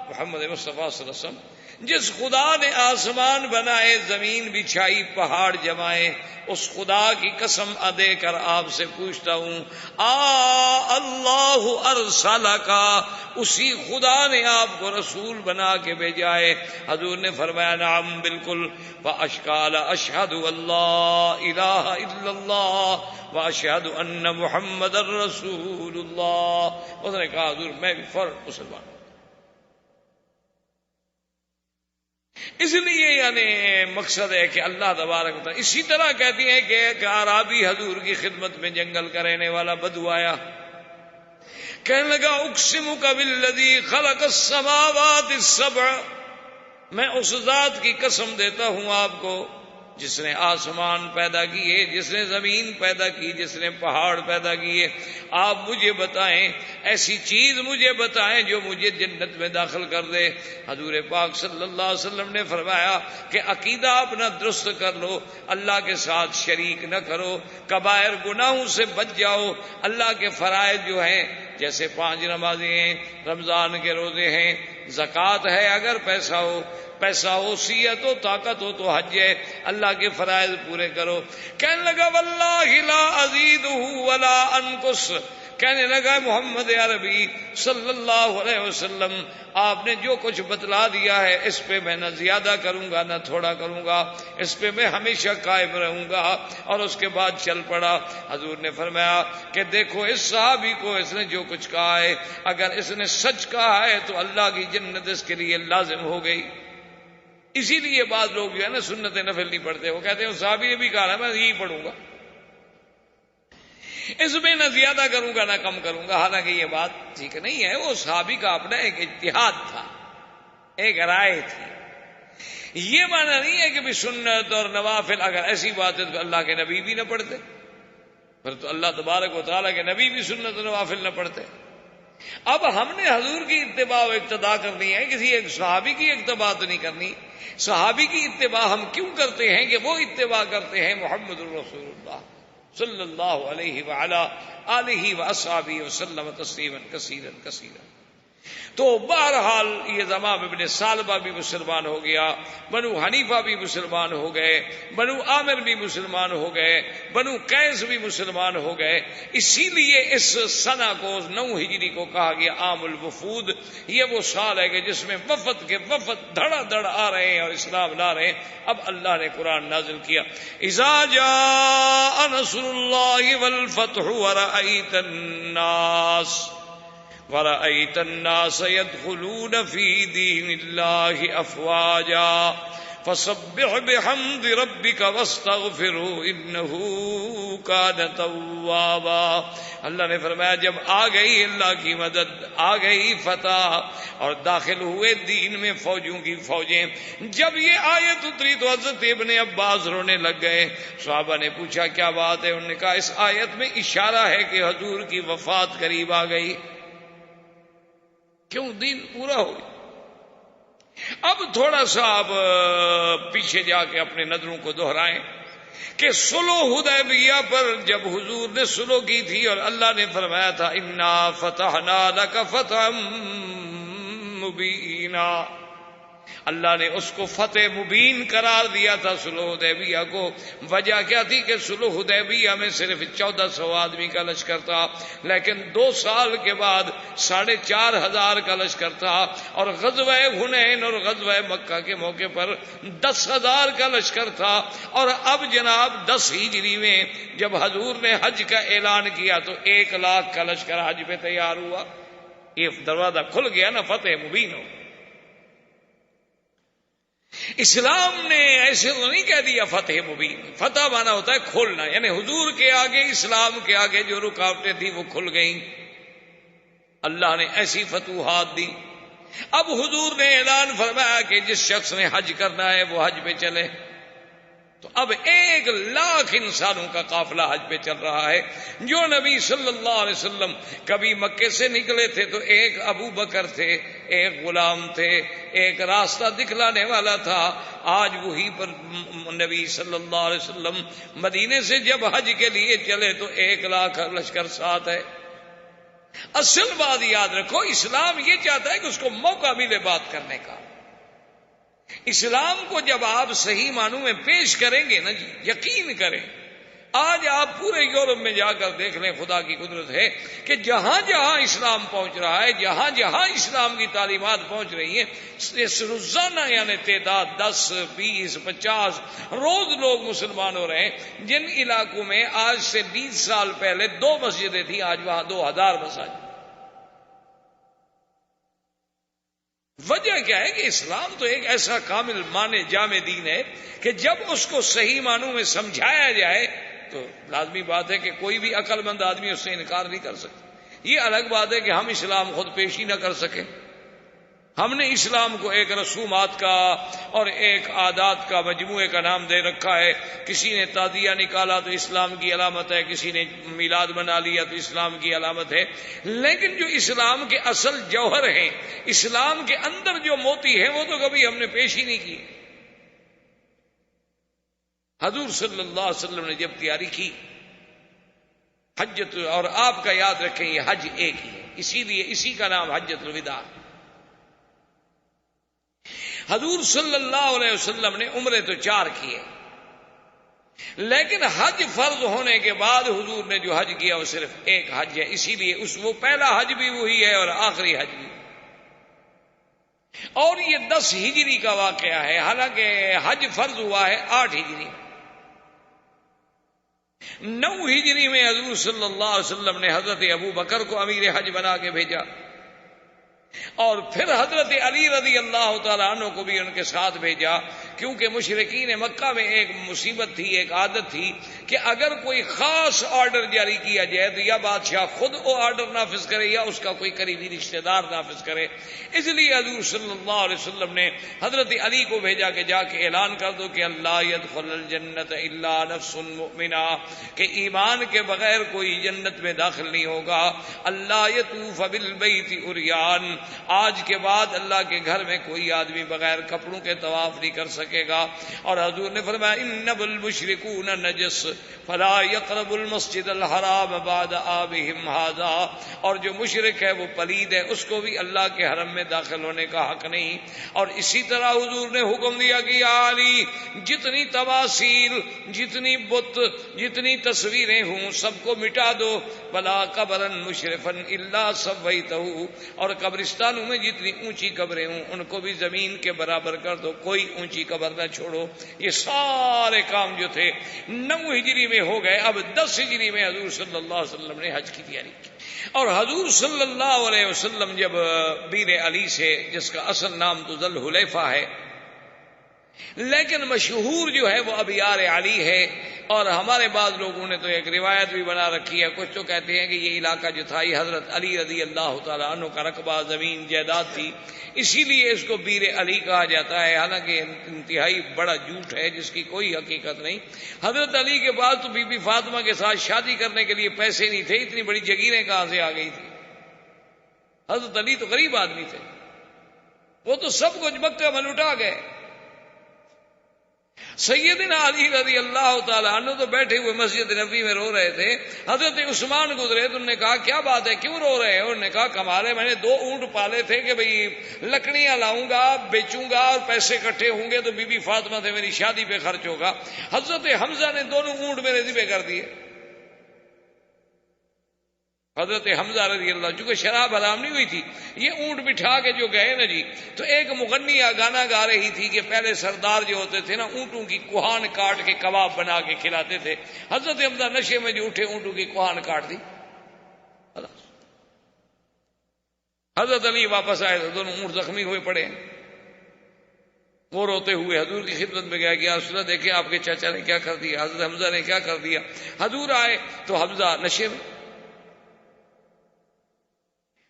محمد مصطفیٰ صلی اللہ علیہ وسلم، جس خدا نے آسمان بنائے، زمین بچھائی، پہاڑ جمائے، اس خدا کی قسم دے کر آپ سے پوچھتا ہوں اللہ ارسلکا، اسی خدا نے آپ کو رسول بنا کے بھیجا ہے؟ حضور نے فرمایا نعم بالکل۔ فاشقال اشہد اللہ الہ الا اللہ واشہد ان محمد رسول اللہ۔ اس نے کہا حضور میں بھی فوراً مسلمان ہوں۔ اس لیے یعنی مقصد ہے کہ اللہ تبارک و تعالیٰ اسی طرح کہتی ہے کہ ایک اعرابی حضور کی خدمت میں جنگل کا رہنے والا بدو آیا، کہنے لگا اقسمک بالذی خلق السماوات السبع، میں اس ذات کی قسم دیتا ہوں آپ کو جس نے آسمان پیدا کیے، جس نے زمین پیدا کی، جس نے پہاڑ پیدا کیے، آپ مجھے بتائیں، ایسی چیز مجھے بتائیں جو مجھے جنت میں داخل کر دے۔ حضور پاک صلی اللہ علیہ وسلم نے فرمایا کہ عقیدہ اپنا درست کر لو، اللہ کے ساتھ شریک نہ کرو، کبائر گناہوں سے بچ جاؤ، اللہ کے فرائض جو ہیں جیسے 5 نمازیں ہیں، رمضان کے روزے ہیں، زکوٰۃ ہے، اگر پیسہ ہو، سیت ہو، طاقت ہو تو حج ہے، اللہ کے فرائض پورے کرو۔ کہنے لگا واللہ لا ازیدہ ولا انقص، کہنے لگا محمد عربی صلی اللہ علیہ وسلم آپ نے جو کچھ بتلا دیا ہے اس پہ میں نہ زیادہ کروں گا نہ تھوڑا کروں گا، اس پہ میں ہمیشہ قائم رہوں گا۔ اور اس کے بعد چل پڑا۔ حضور نے فرمایا کہ دیکھو اس صحابی کو اس نے جو کچھ کہا ہے، اگر اس نے سچ کہا ہے تو اللہ کی جنت اس کے لیے لازم ہو گئی۔ اسی لیے بعض لوگ جو ہے نا سنت نفل نہیں پڑھتے، وہ کہتے ہیں صحابی نے بھی کہا ہے میں یہی پڑھوں گا، اس میں نہ زیادہ کروں گا نہ کم کروں گا۔ حالانکہ یہ بات ٹھیک نہیں ہے، وہ صحابی کا اپنا ایک اجتہاد تھا، ایک رائے تھی۔ یہ معنی نہیں ہے کہ بھی سنت اور نوافل، اگر ایسی بات ہے تو اللہ کے نبی بھی نہ پڑھتے، پھر تو اللہ تبارک و تعالیٰ کے نبی بھی سنت و نوافل نہ پڑھتے۔ اب ہم نے حضور کی اتباع و اقتداء کرنی ہے، کسی ایک صحابی کی اتباع تو نہیں کرنی۔ صحابی کی اتباع ہم کیوں کرتے ہیں کہ وہ اتباع کرتے ہیں محمد الرسول اللہ صلی اللہ علیہ وعلا آلہ واصحابہ وسلم تسلیما کثیرا کثیرا۔ تو بہرحال یہ زمام ابن سالبہ بھی مسلمان ہو گیا، بنو حنیفہ بھی مسلمان ہو گئے، بنو عامر بھی مسلمان ہو گئے، بنو قیس بھی مسلمان ہو گئے۔ اسی لیے اس سنہ کو 9 ہجری کو کہا گیا عام الوفود۔ یہ وہ سال ہے کہ جس میں وفد کے وفد دھڑا دھڑ آ رہے ہیں اور اسلام لا رہے ہیں۔ اب اللہ نے قرآن نازل کیا اذا جاء نصر اللہ والفتح ورأیت الناس يدخلون في دين الله أفواجا فسبح بحمد ربك واستغفره إنه كان توابا۔ اللہ نے فرمایا جب آ گئی اللہ کی مدد، آ گئی فتح اور داخل ہوئے دین میں فوجوں کی فوجیں۔ جب یہ آیت اتری تو حضرت ابن عباس رونے لگ گئے۔ صحابہ نے پوچھا کیا بات ہے؟ انہوں نے کہا اس آیت میں اشارہ ہے کہ حضور کی وفات قریب آ گئی، کیوں دین پورا ہو گیا۔ اب تھوڑا سا آپ پیچھے جا کے اپنے نظروں کو دہرائیں کہ صلح حدیبیہ پر جب حضور نے صلح کی تھی اور اللہ نے فرمایا تھا انا فتحنا لک فتحا مبینا، اللہ نے اس کو فتح مبین قرار دیا تھا صلح حدیبیہ کو۔ وجہ کیا تھی کہ صلح حدیبیہ میں صرف 1400 آدمی کا لشکر تھا، لیکن 2 سال کے بعد 4500 کا لشکر تھا، اور غزوہ حنین اور غزوہ مکہ کے موقع پر 10,000 کا لشکر تھا۔ اور اب جناب 10 ہجری میں جب حضور نے حج کا اعلان کیا تو 1 لاکھ کا لشکر حج پہ تیار ہوا۔ یہ دروازہ کھل گیا نا، فتح مبین ہو۔ اسلام نے ایسے تو نہیں کہہ دیا فتح مبین، فتح مانا ہوتا ہے کھولنا، یعنی حضور کے آگے، اسلام کے آگے جو رکاوٹیں تھیں وہ کھل گئیں۔ اللہ نے ایسی فتوحات دی اب حضور نے اعلان فرمایا کہ جس شخص نے حج کرنا ہے وہ حج پہ چلے. تو اب 1,00,000 انسانوں کا قافلہ حج پہ چل رہا ہے. جو نبی صلی اللہ علیہ وسلم کبھی مکے سے نکلے تھے تو ایک ابو بکر تھے، ایک غلام تھے، ایک راستہ دکھلانے والا تھا. آج وہی پر نبی صلی اللہ علیہ وسلم مدینے سے جب حج کے لیے چلے تو 1,00,000 لشکر ساتھ ہے. اصل بات یاد رکھو، اسلام یہ چاہتا ہے کہ اس کو موقع ملے بات کرنے کا. اسلام کو جب آپ صحیح معنوں میں پیش کریں گے نا جی، یقین کریں، آج آپ پورے یورپ میں جا کر دیکھ لیں، خدا کی قدرت ہے کہ جہاں جہاں اسلام پہنچ رہا ہے، جہاں جہاں اسلام کی تعلیمات پہنچ رہی ہیں، اس روزانہ یعنی تعداد 10، 20، 50 روز لوگ مسلمان ہو رہے ہیں. جن علاقوں میں آج سے 20 سال پہلے 2 مسجدیں تھیں، آج وہاں 2000 مساجد. وجہ کیا ہے کہ اسلام تو ایک ایسا کامل معنی جامع دین ہے کہ جب اس کو صحیح معنوں میں سمجھایا جائے تو لازمی بات ہے کہ کوئی بھی عقل مند آدمی اس سے انکار نہیں کر سکتا. یہ الگ بات ہے کہ ہم اسلام خود پیش ہی نہ کر سکیں. ہم نے اسلام کو ایک رسومات کا اور ایک عادات کا مجموعے کا نام دے رکھا ہے. کسی نے تعزیہ نکالا تو اسلام کی علامت ہے، کسی نے میلاد منا لیا تو اسلام کی علامت ہے. لیکن جو اسلام کے اصل جوہر ہیں، اسلام کے اندر جو موتی ہیں، وہ تو کبھی ہم نے پیش ہی نہیں کی. حضور صلی اللہ علیہ وسلم نے جب تیاری کی حجت، اور آپ کا یاد رکھیں یہ حج ایک ہی ہے، اسی لیے اسی کا نام حجت الوداع. حضور صلی اللہ علیہ وسلم نے عمرے تو 4 کیے، لیکن حج فرض ہونے کے بعد حضور نے جو حج کیا وہ صرف ایک حج ہے. اسی لیے وہ پہلا حج بھی وہی ہے اور آخری حج بھی. اور یہ 10 ہجری کا واقعہ ہے، حالانکہ حج فرض ہوا ہے 8 ہجری. 9 ہجری میں حضور صلی اللہ علیہ وسلم نے حضرت ابو بکر کو امیر حج بنا کے بھیجا، اور پھر حضرت علی رضی اللہ تعالیٰ عنہ کو بھی ان کے ساتھ بھیجا. کیونکہ مشرکین مکہ میں ایک مصیبت تھی، ایک عادت تھی کہ اگر کوئی خاص آرڈر جاری کیا جائے تو یا بادشاہ خود وہ آرڈر نافذ کرے یا اس کا کوئی قریبی رشتہ دار نافذ کرے. اس لیے حضور صلی اللہ علیہ وسلم نے حضرت علی کو بھیجا کہ جا کے اعلان کر دو کہ اللہ يدخل الجنت الا نفس مؤمنہ، کہ ایمان کے بغیر کوئی جنت میں داخل نہیں ہوگا. اللہ یطوف بالبیت عریان، آج کے بعد اللہ کے گھر میں کوئی آدمی بغیر کپڑوں کے طواف نہیں کر سکے گا. اور حضور نے فرمایا انما المشرکون نجس فلا يقرب المسجد الحرام بعد آبهم هذا، اور جو مشرک ہے وہ پلید ہے، اس کو بھی اللہ کے حرم میں داخل ہونے کا حق نہیں. اور اسی طرح حضور نے حکم دیا کہ یا علی، جتنی تماثیل، جتنی بت، جتنی تصویریں ہوں سب کو مٹا دو. ولا قبرا مشرفا الا سویتہ، اور قبرستانوں میں جتنی اونچی قبریں ہوں ان کو بھی زمین کے برابر کر دو، کوئی اونچی قبر نہ چھوڑو. یہ سارے کام جو تھے 9 ہجری میں ہو گئے. اب 10 ہجری میں حضور صلی اللہ علیہ وسلم نے حج کی تیاری کی. اور حضور صلی اللہ علیہ وسلم جب بیر علی سے، جس کا اصل نام تو ذل حلیفہ ہے لیکن مشہور جو ہے وہ ابیار علی ہے، اور ہمارے بعض لوگوں نے تو ایک روایت بھی بنا رکھی ہے، کچھ تو کہتے ہیں کہ یہ علاقہ جو تھا یہ حضرت علی رضی اللہ تعالیٰ عنہ کا رقبہ، زمین جائیداد تھی، اسی لیے اس کو بیر علی کہا جاتا ہے. حالانکہ انتہائی بڑا جھوٹ ہے جس کی کوئی حقیقت نہیں. حضرت علی کے بعد تو بی بی فاطمہ کے ساتھ شادی کرنے کے لیے پیسے نہیں تھے، اتنی بڑی جگیریں کہاں سے آ گئی تھی. حضرت علی تو غریب آدمی تھے، وہ تو سب کچھ مکہ میں لٹا گئے. سیدنا علی رضی اللہ تعالیٰ عنہ تو بیٹھے ہوئے مسجد نبوی میں رو رہے تھے. حضرت عثمان گزرے تو انہوں نے کہا کیا بات ہے، کیوں رو رہے ہیں؟ انہوں نے کہا کمال ہے، میں نے 2 اونٹ پالے تھے کہ بھئی لکڑیاں لاؤں گا، بیچوں گا، اور پیسے اکٹھے ہوں گے تو بی بی فاطمہ سے میری شادی پہ خرچ ہوگا. حضرت حمزہ نے 2 اونٹ میرے ذبح کر دیے. حضرت حمزہ رضی اللہ، چونکہ شراب حرام نہیں ہوئی تھی، یہ اونٹ بٹھا کے جو گئے نا جی، تو ایک مغنیہ گانا گا رہی تھی کہ پہلے سردار جو ہوتے تھے نا اونٹوں کی کوہان کاٹ کے کباب بنا کے کھلاتے تھے. حضرت حمزہ نشے میں جو اٹھے اونٹوں کی کوہان کاٹ دی. حضرت علی واپس آئے تو 2 اونٹ زخمی ہوئے پڑے. وہ روتے ہوئے حضور کی خدمت میں گیا کہ یا رسول اللہ دیکھیں آپ کے چاچا نے کیا کر دیا، حضرت حمزہ نے کیا کر دیا. حضور آئے تو حمزہ نشے میں.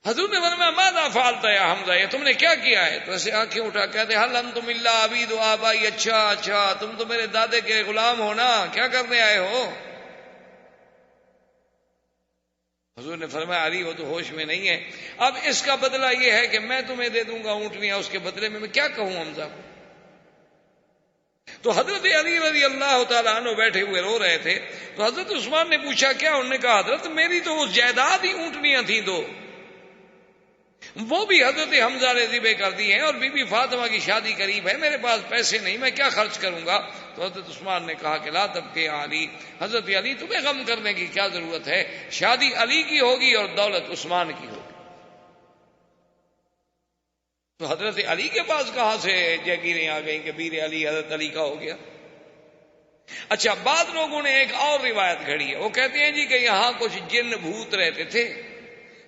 حضور نے فرمایا ماذا فعلت یا حمزہ، یہ تم نے کیا کیا ہے؟ تو ایسے آنکھیں اٹھا کہتے حل انتم الا عبید و آبائی، اچھا تم تو میرے دادے کے غلام ہو نا، کیا کرنے آئے ہو؟ حضور نے فرمایا علی وہ تو ہوش میں نہیں ہے، اب اس کا بدلہ یہ ہے کہ میں تمہیں دے دوں گا اونٹنیاں، اس کے بدلے میں کیا کہوں حمزہ کو؟ تو حضرت علی رضی اللہ تعالیٰ عنہ بیٹھے ہوئے رو رہے تھے، تو حضرت عثمان نے پوچھا کیا؟ انہوں نے کہا حضرت میری تو وہ جائیداد ہی اونٹنیاں تھیں، دو وہ بھی حضرت حمزہ نے ذبح کر دی ہیں، اور بی بی فاطمہ کی شادی قریب ہے، میرے پاس پیسے نہیں، میں کیا خرچ کروں گا؟ تو حضرت عثمان نے کہا کہ لا تبکے علی، حضرت علی تمہیں غم کرنے کی کیا ضرورت ہے، شادی علی کی ہوگی اور دولت عثمان کی ہوگی۔ تو حضرت علی کے پاس کہاں سے جاگیریں آ گئیں کہ بیر علی حضرت علی کا ہو گیا؟ اچھا، بعض لوگوں نے ایک اور روایت گھڑی ہے، وہ کہتے ہیں جی کہ یہاں کچھ جن بھوت رہتے تھے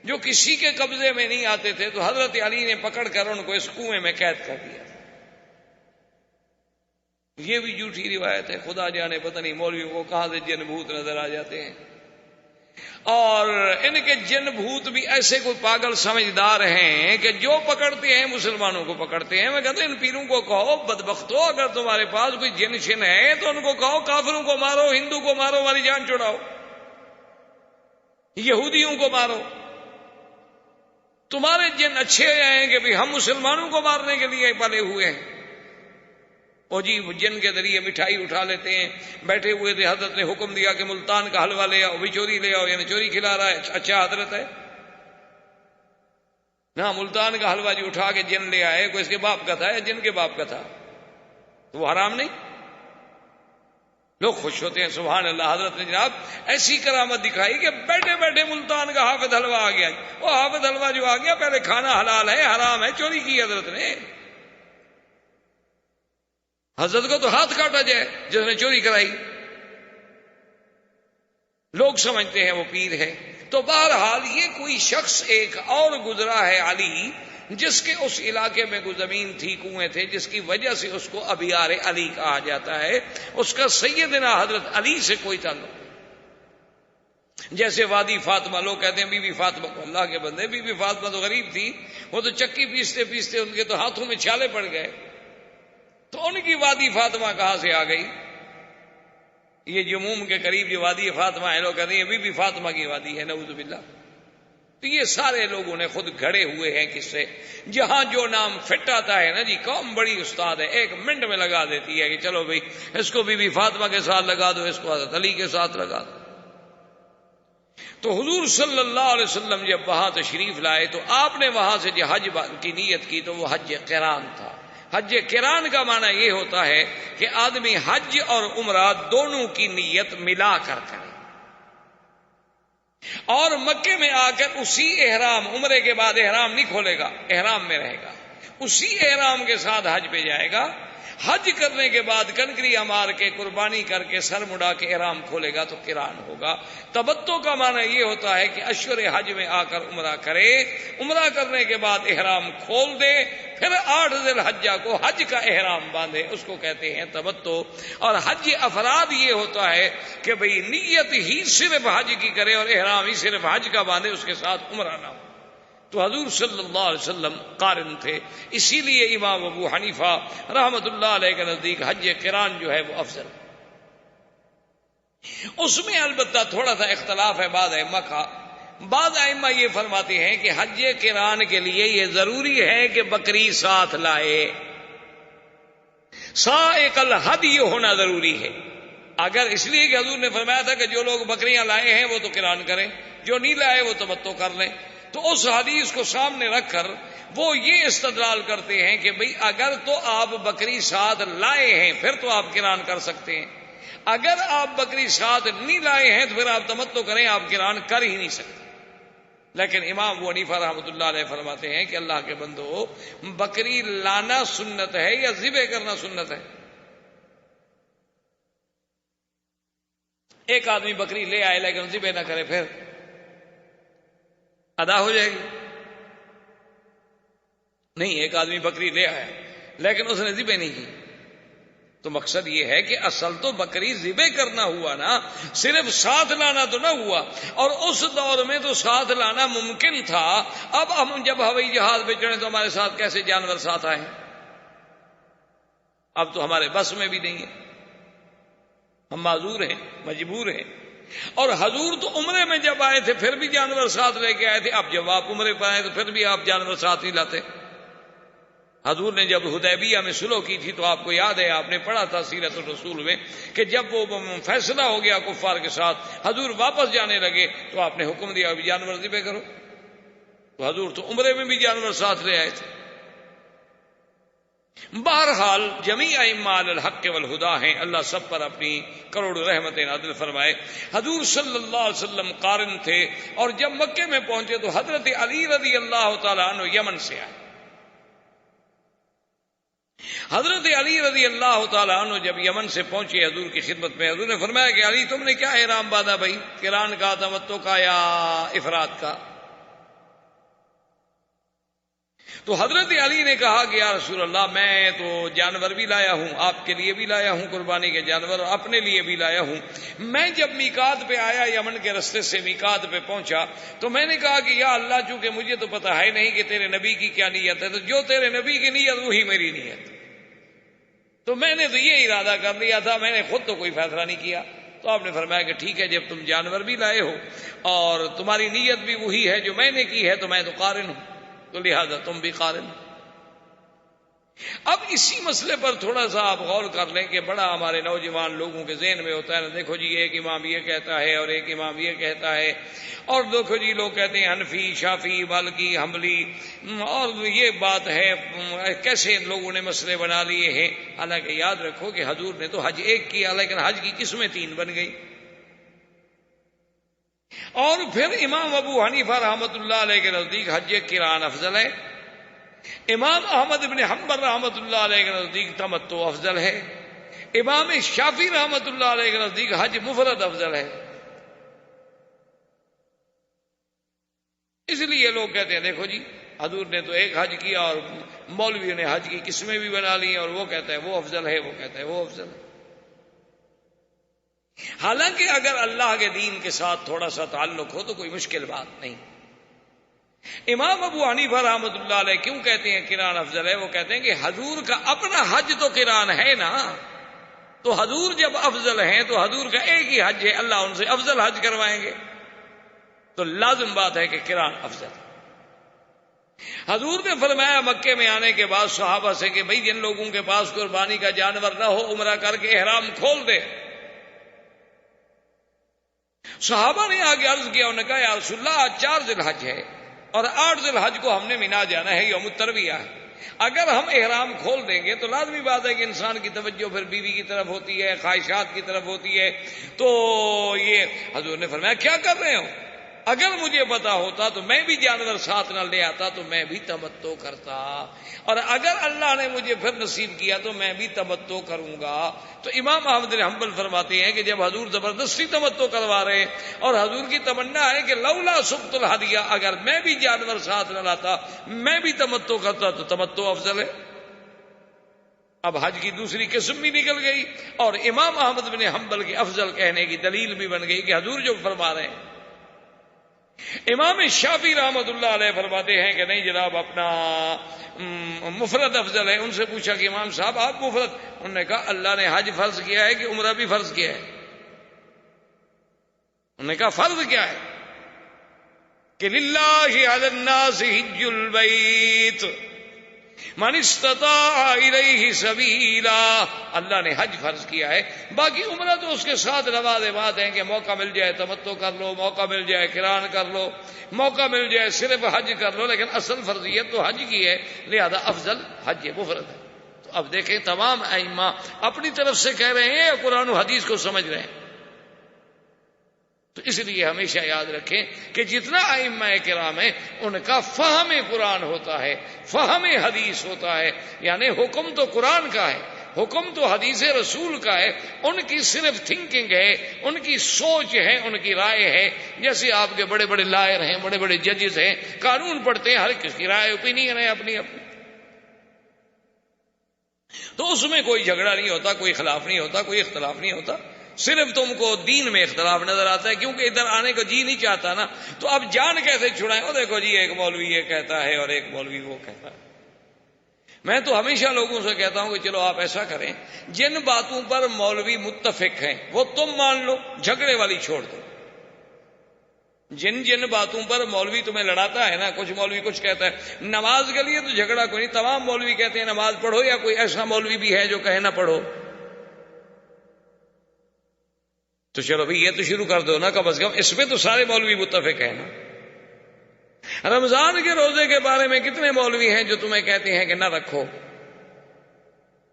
جو کسی کے قبضے میں نہیں آتے تھے، تو حضرت علی نے پکڑ کر ان کو اس کنویں میں قید کر دیا۔ یہ بھی جھوٹی روایت ہے، خدا جانے پتہ نہیں مولویوں کو کہاں سے جن بھوت نظر آ جاتے ہیں، اور ان کے جن بھوت بھی ایسے کوئی پاگل سمجھدار ہیں کہ جو پکڑتے ہیں مسلمانوں کو پکڑتے ہیں۔ میں کہتا ہوں ان پیروں کو کہو بدبختو، اگر تمہارے پاس کوئی جن شن ہے تو ان کو کہو کافروں کو مارو، ہندو کو مارو، ہماری جان چھڑاؤ، یہودیوں کو مارو۔ تمہارے جن اچھے ہیں کہ بھی ہم مسلمانوں کو مارنے کے لیے پلے ہوئے ہیں۔ اور جی جن کے ذریعے مٹھائی اٹھا لیتے ہیں، بیٹھے ہوئے تھے، حضرت نے حکم دیا کہ ملتان کا حلوہ لے آؤ، بھی چوری لے آؤ، یعنی چوری کھلا رہا ہے، اچھا حضرت ہے نا، ملتان کا حلوہ جو اٹھا کے جن لے آئے، کوئی اس کے باپ کا تھا یا جن کے باپ کا تھا، تو وہ حرام نہیں؟ لوگ خوش ہوتے ہیں، سبحان اللہ۔ حضرت نے جناب ایسی کرامت دکھائی کہ بیٹھے بیٹھے ملتان کا حافظ حلوہ آ گیا، وہ حافظ حلوہ جو آ گیا پہلے کھانا حلال ہے حرام ہے، چوری کی حضرت نے، حضرت کو تو ہاتھ کاٹا جائے جس نے چوری کرائی۔ لوگ سمجھتے ہیں وہ پیر ہے۔ تو بہرحال یہ کوئی شخص ایک اور گزرا ہے علی، جس کے اس علاقے میں کوئی زمین تھی، کنویں تھے، جس کی وجہ سے اس کو ابیار علی کہا جاتا ہے، اس کا سیدنا حضرت علی سے کوئی تعلق نہیں۔ جیسے وادی فاطمہ، لوگ کہتے ہیں بی بی فاطمہ کو، اللہ کے بندے بی بی فاطمہ تو غریب تھی، وہ تو چکی پیستے پیستے ان کے تو ہاتھوں میں چھالے پڑ گئے، تو ان کی وادی فاطمہ کہاں سے آ گئی؟ یہ جموم کے قریب جو وادی فاطمہ ہے، لوگ کہتے ہیں بی بی فاطمہ کی وادی ہے، نعوذ باللہ۔ تو یہ سارے لوگوں نے خود گھڑے ہوئے ہیں قصے، جہاں جو نام فٹ آتا ہے نا جی، قوم بڑی استاد ہے، ایک منٹ میں لگا دیتی ہے کہ چلو بھئی اس کو بی بی فاطمہ کے ساتھ لگا دو، اس کو حضرت علی کے ساتھ لگا دو۔ تو حضور صلی اللہ علیہ وسلم جب وہاں تشریف لائے تو آپ نے وہاں سے جو حج کی نیت کی تو وہ حج قران تھا۔ حج قران کا معنی یہ ہوتا ہے کہ آدمی حج اور عمرہ دونوں کی نیت ملا کر کرے، اور مکے میں آ کر اسی احرام، عمرے کے بعد احرام نہیں کھولے گا، احرام میں رہے گا، اسی احرام کے ساتھ حج پہ جائے گا، حج کرنے کے بعد کنکریاں مار کے قربانی کر کے سر مڑا کے احرام کھولے گا تو قران ہوگا۔ تبتو کا معنی یہ ہوتا ہے کہ اشہر حج میں آ کر عمرہ کرے، عمرہ کرنے کے بعد احرام کھول دے، پھر 8 ذی الحجہ کو حج کا احرام باندھے، اس کو کہتے ہیں تبتو۔ اور حج افراد یہ ہوتا ہے کہ بھئی نیت ہی صرف حج کی کرے اور احرام ہی صرف حج کا باندھے، اس کے ساتھ عمرہ نہ ہو۔ تو حضور صلی اللہ علیہ وسلم قارن تھے، اسی لیے امام ابو حنیفہ رحمت اللہ علیہ کے نزدیک حج قران جو ہے وہ افضل۔ اس میں البتہ تھوڑا سا اختلاف ہے بعض ائمہ کا۔ بعض ائمہ یہ فرماتے ہیں کہ حج قران کے لیے یہ ضروری ہے کہ بکری ساتھ لائے، سائق الہدی ہونا ضروری ہے۔ اگر اس لیے کہ حضور نے فرمایا تھا کہ جو لوگ بکریاں لائے ہیں وہ تو قران کریں، جو نہیں لائے وہ تمتع کر لیں، تو اس حدیث کو سامنے رکھ کر وہ یہ استدلال کرتے ہیں کہ بھئی اگر تو آپ بکری ساتھ لائے ہیں پھر تو آپ قران کر سکتے ہیں، اگر آپ بکری ساتھ نہیں لائے ہیں تو پھر آپ تمتع کریں، آپ قران کر ہی نہیں سکتے۔ لیکن امام ابو حنیفہ رحمۃ اللہ علیہ فرماتے ہیں کہ اللہ کے بندو، بکری لانا سنت ہے یا ذبح کرنا سنت ہے؟ ایک آدمی بکری لے آئے لیکن ذبح نہ کرے، پھر ادا ہو جائے گی؟ نہیں، ایک آدمی بکری لے آیا لیکن اس نے ذبح نہیں کی، تو مقصد یہ ہے کہ اصل تو بکری ذبح کرنا ہوا نا، صرف ساتھ لانا تو نہ ہوا، اور اس دور میں تو ساتھ لانا ممکن تھا۔ اب ہم جب ہوائی جہاز پہ چڑھے تو ہمارے ساتھ کیسے جانور ساتھ آئے؟ اب تو ہمارے بس میں بھی نہیں ہے، ہم معذور ہیں، مجبور ہیں۔ اور حضور تو عمرے میں جب آئے تھے پھر بھی جانور ساتھ لے کے آئے تھے، اب جب آپ عمرے پر آئے تو پھر بھی آپ جانور ساتھ نہیں لاتے۔ حضور نے جب حدیبیہ میں صلح کی تھی تو آپ کو یاد ہے، آپ نے پڑھا تھا سیرت الرسول میں کہ جب وہ فیصلہ ہو گیا کفار کے ساتھ، حضور واپس جانے لگے تو آپ نے حکم دیا ابھی جانور ذبح کرو، تو حضور تو عمرے میں بھی جانور ساتھ لے آئے تھے۔ بہرحال جمیع ائمہ علی الحق والہدی ہیں، اللہ سب پر اپنی کروڑ رحمتیں نازل فرمائے۔ حضور صلی اللہ علیہ وسلم قارن تھے، اور جب مکے میں پہنچے تو حضرت علی رضی اللہ تعالیٰ عنہ یمن سے آئے۔ حضرت علی رضی اللہ تعالیٰ عنہ جب یمن سے پہنچے حضور کی خدمت میں، حضور نے فرمایا کہ علی تم نے کیا احرام باندھا بھائی، قران کا، تمتع کا یا افراد کا؟ تو حضرت علی نے کہا کہ یا رسول اللہ میں تو جانور بھی لایا ہوں، آپ کے لیے بھی لایا ہوں قربانی کے جانور، اور اپنے لیے بھی لایا ہوں۔ میں جب میقات پہ آیا، یمن کے رستے سے میقات پہ پہنچا تو میں نے کہا کہ یا اللہ چونکہ مجھے تو پتہ ہے نہیں کہ تیرے نبی کی کیا نیت ہے، تو جو تیرے نبی کی نیت وہی میری نیت، تو میں نے تو یہ ارادہ کر لیا تھا، میں نے خود تو کوئی فیصلہ نہیں کیا۔ تو آپ نے فرمایا کہ ٹھیک ہے، جب تم جانور بھی لائے ہو اور تمہاری نیت بھی وہی ہے جو میں نے کی ہے تو میں تو قارن ہوں، تو لہذا تم بھی قارن۔ اب اسی مسئلے پر تھوڑا سا آپ غور کر لیں کہ بڑا ہمارے نوجوان لوگوں کے ذہن میں ہوتا ہے نا، دیکھو جی ایک امام یہ کہتا ہے اور ایک امام یہ کہتا ہے، اور دیکھو جی لوگ کہتے ہیں حنفی، شافعی، مالکی، حنبلی، اور یہ بات ہے، کیسے ان لوگوں نے مسئلے بنا لیے ہیں۔ حالانکہ یاد رکھو کہ حضور نے تو حج ایک کیا، لیکن حج کی قسمیں تین بن گئی۔ اور پھر امام ابو حنیفہ رحمۃ اللہ علیہ کے نزدیک حج قران افضل ہے، امام احمد بن حنبل رحمۃ اللہ علیہ کے نزدیک تمتع افضل ہے، امام شافعی رحمۃ اللہ علیہ کے نزدیک حج مفرد افضل ہے۔ اس لیے لوگ کہتے ہیں دیکھو جی حضور نے تو ایک حج کیا اور مولویوں نے حج کی قسمیں بھی بنا لی، اور وہ کہتا ہے وہ افضل ہے، وہ کہتا ہے وہ افضل ہے۔ حالانکہ اگر اللہ کے دین کے ساتھ تھوڑا سا تعلق ہو تو کوئی مشکل بات نہیں۔ امام ابو حنیفہ رحمۃ اللہ علیہ کیوں کہتے ہیں قران افضل ہے؟ وہ کہتے ہیں کہ حضور کا اپنا حج تو قران ہے نا، تو حضور جب افضل ہیں تو حضور کا ایک ہی حج ہے، اللہ ان سے افضل حج کروائیں گے، تو لازم بات ہے کہ قران افضل ہے۔ حضور نے فرمایا مکے میں آنے کے بعد صحابہ سے کہ بھئی جن لوگوں کے پاس قربانی کا جانور نہ ہو عمرہ کر کے احرام کھول دے۔ صحابہ نے آگے عرض کیا، انہوں نے کہا یا رسول اللہ آج 4 ذی الحج ہے اور 8 ذی الحج کو ہم نے مینا جانا ہے، یوم الترویہ ہے، اگر ہم احرام کھول دیں گے تو لازمی بات ہے کہ انسان کی توجہ پھر بیوی کی طرف ہوتی ہے، خواہشات کی طرف ہوتی ہے، تو یہ حضور نے فرمایا کیا کر رہے ہو؟ اگر مجھے پتا ہوتا تو میں بھی جانور ساتھ نہ لے آتا تو میں بھی تمتع کرتا، اور اگر اللہ نے مجھے پھر نصیب کیا تو میں بھی تمتع کروں گا۔ تو امام احمد بن حنبل فرماتے ہیں کہ جب حضور زبردستی تمتع کروا رہے اور حضور کی تمنا ہے کہ لولا سقط الہدیہ، اگر میں بھی جانور ساتھ نہ لاتا میں بھی تمتع کرتا تو تمتع افضل ہے۔ اب حج کی دوسری قسم بھی نکل گئی، اور امام احمد بن حنبل کے افضل کہنے کی دلیل بھی بن گئی کہ حضور جو فرما رہے ہیں۔ امام شافعی رحمۃ اللہ علیہ فرماتے ہیں کہ نہیں جناب اپنا مفرد افضل ہے۔ ان سے پوچھا کہ امام صاحب آپ مفرد، انہوں نے کہا اللہ نے حج فرض کیا ہے کہ عمرہ بھی فرض کیا ہے؟ انہوں نے کہا فرض کیا ہے کہ للہ علی الناس حج البیت من استطاع الیہ سبیلا، اللہ نے حج فرض کیا ہے، باقی عمرہ تو اس کے ساتھ لوازمات ہیں کہ موقع مل جائے تمتع کر لو، موقع مل جائے قران کر لو، موقع مل جائے صرف حج کر لو، لیکن اصل فرضیت تو حج کی ہے، لہذا افضل حج مفرد ہے۔ تو اب دیکھیں تمام ائمہ اپنی طرف سے کہہ رہے ہیں یا قرآن و حدیث کو سمجھ رہے ہیں؟ تو اس لیے ہمیشہ یاد رکھیں کہ جتنا ائمہ کرام ہیں ان کا فہم قرآن ہوتا ہے، فہم حدیث ہوتا ہے، یعنی حکم تو قرآن کا ہے، حکم تو حدیث رسول کا ہے، ان کی صرف تھنکنگ ہے، ان کی سوچ ہے، ان کی رائے ہے۔ جیسے آپ کے بڑے بڑے لائر ہیں، بڑے بڑے ججز ہیں، قانون پڑھتے ہیں، ہر کس کی رائے اوپینین ہے اپنی اپنی۔ تو اس میں کوئی جھگڑا نہیں ہوتا، کوئی خلاف نہیں ہوتا، کوئی اختلاف نہیں ہوتا، صرف تم کو دین میں اختلاف نظر آتا ہے، کیونکہ ادھر آنے کو جی نہیں چاہتا نا، تو اب جان کیسے چھڑائیں؟ وہ دیکھو جی ایک مولوی یہ کہتا ہے اور ایک مولوی وہ کہتا ہے۔ میں تو ہمیشہ لوگوں سے کہتا ہوں کہ چلو آپ ایسا کریں، جن باتوں پر مولوی متفق ہیں وہ تم مان لو، جھگڑے والی چھوڑ دو۔ جن باتوں پر مولوی تمہیں لڑاتا ہے نا، کچھ مولوی کچھ کہتا ہے، نماز کے لیے تو جھگڑا کوئی نہیں، تمام مولوی کہتے ہیں نماز پڑھو، یا کوئی ایسا مولوی بھی ہے جو کہے نہ پڑھو؟ تو چلو بھائی یہ تو شروع کر دو نا، کم از کم اس پہ تو سارے مولوی متفق ہیں نا۔ رمضان کے روزے کے بارے میں کتنے مولوی ہیں جو تمہیں کہتے ہیں کہ نہ رکھو،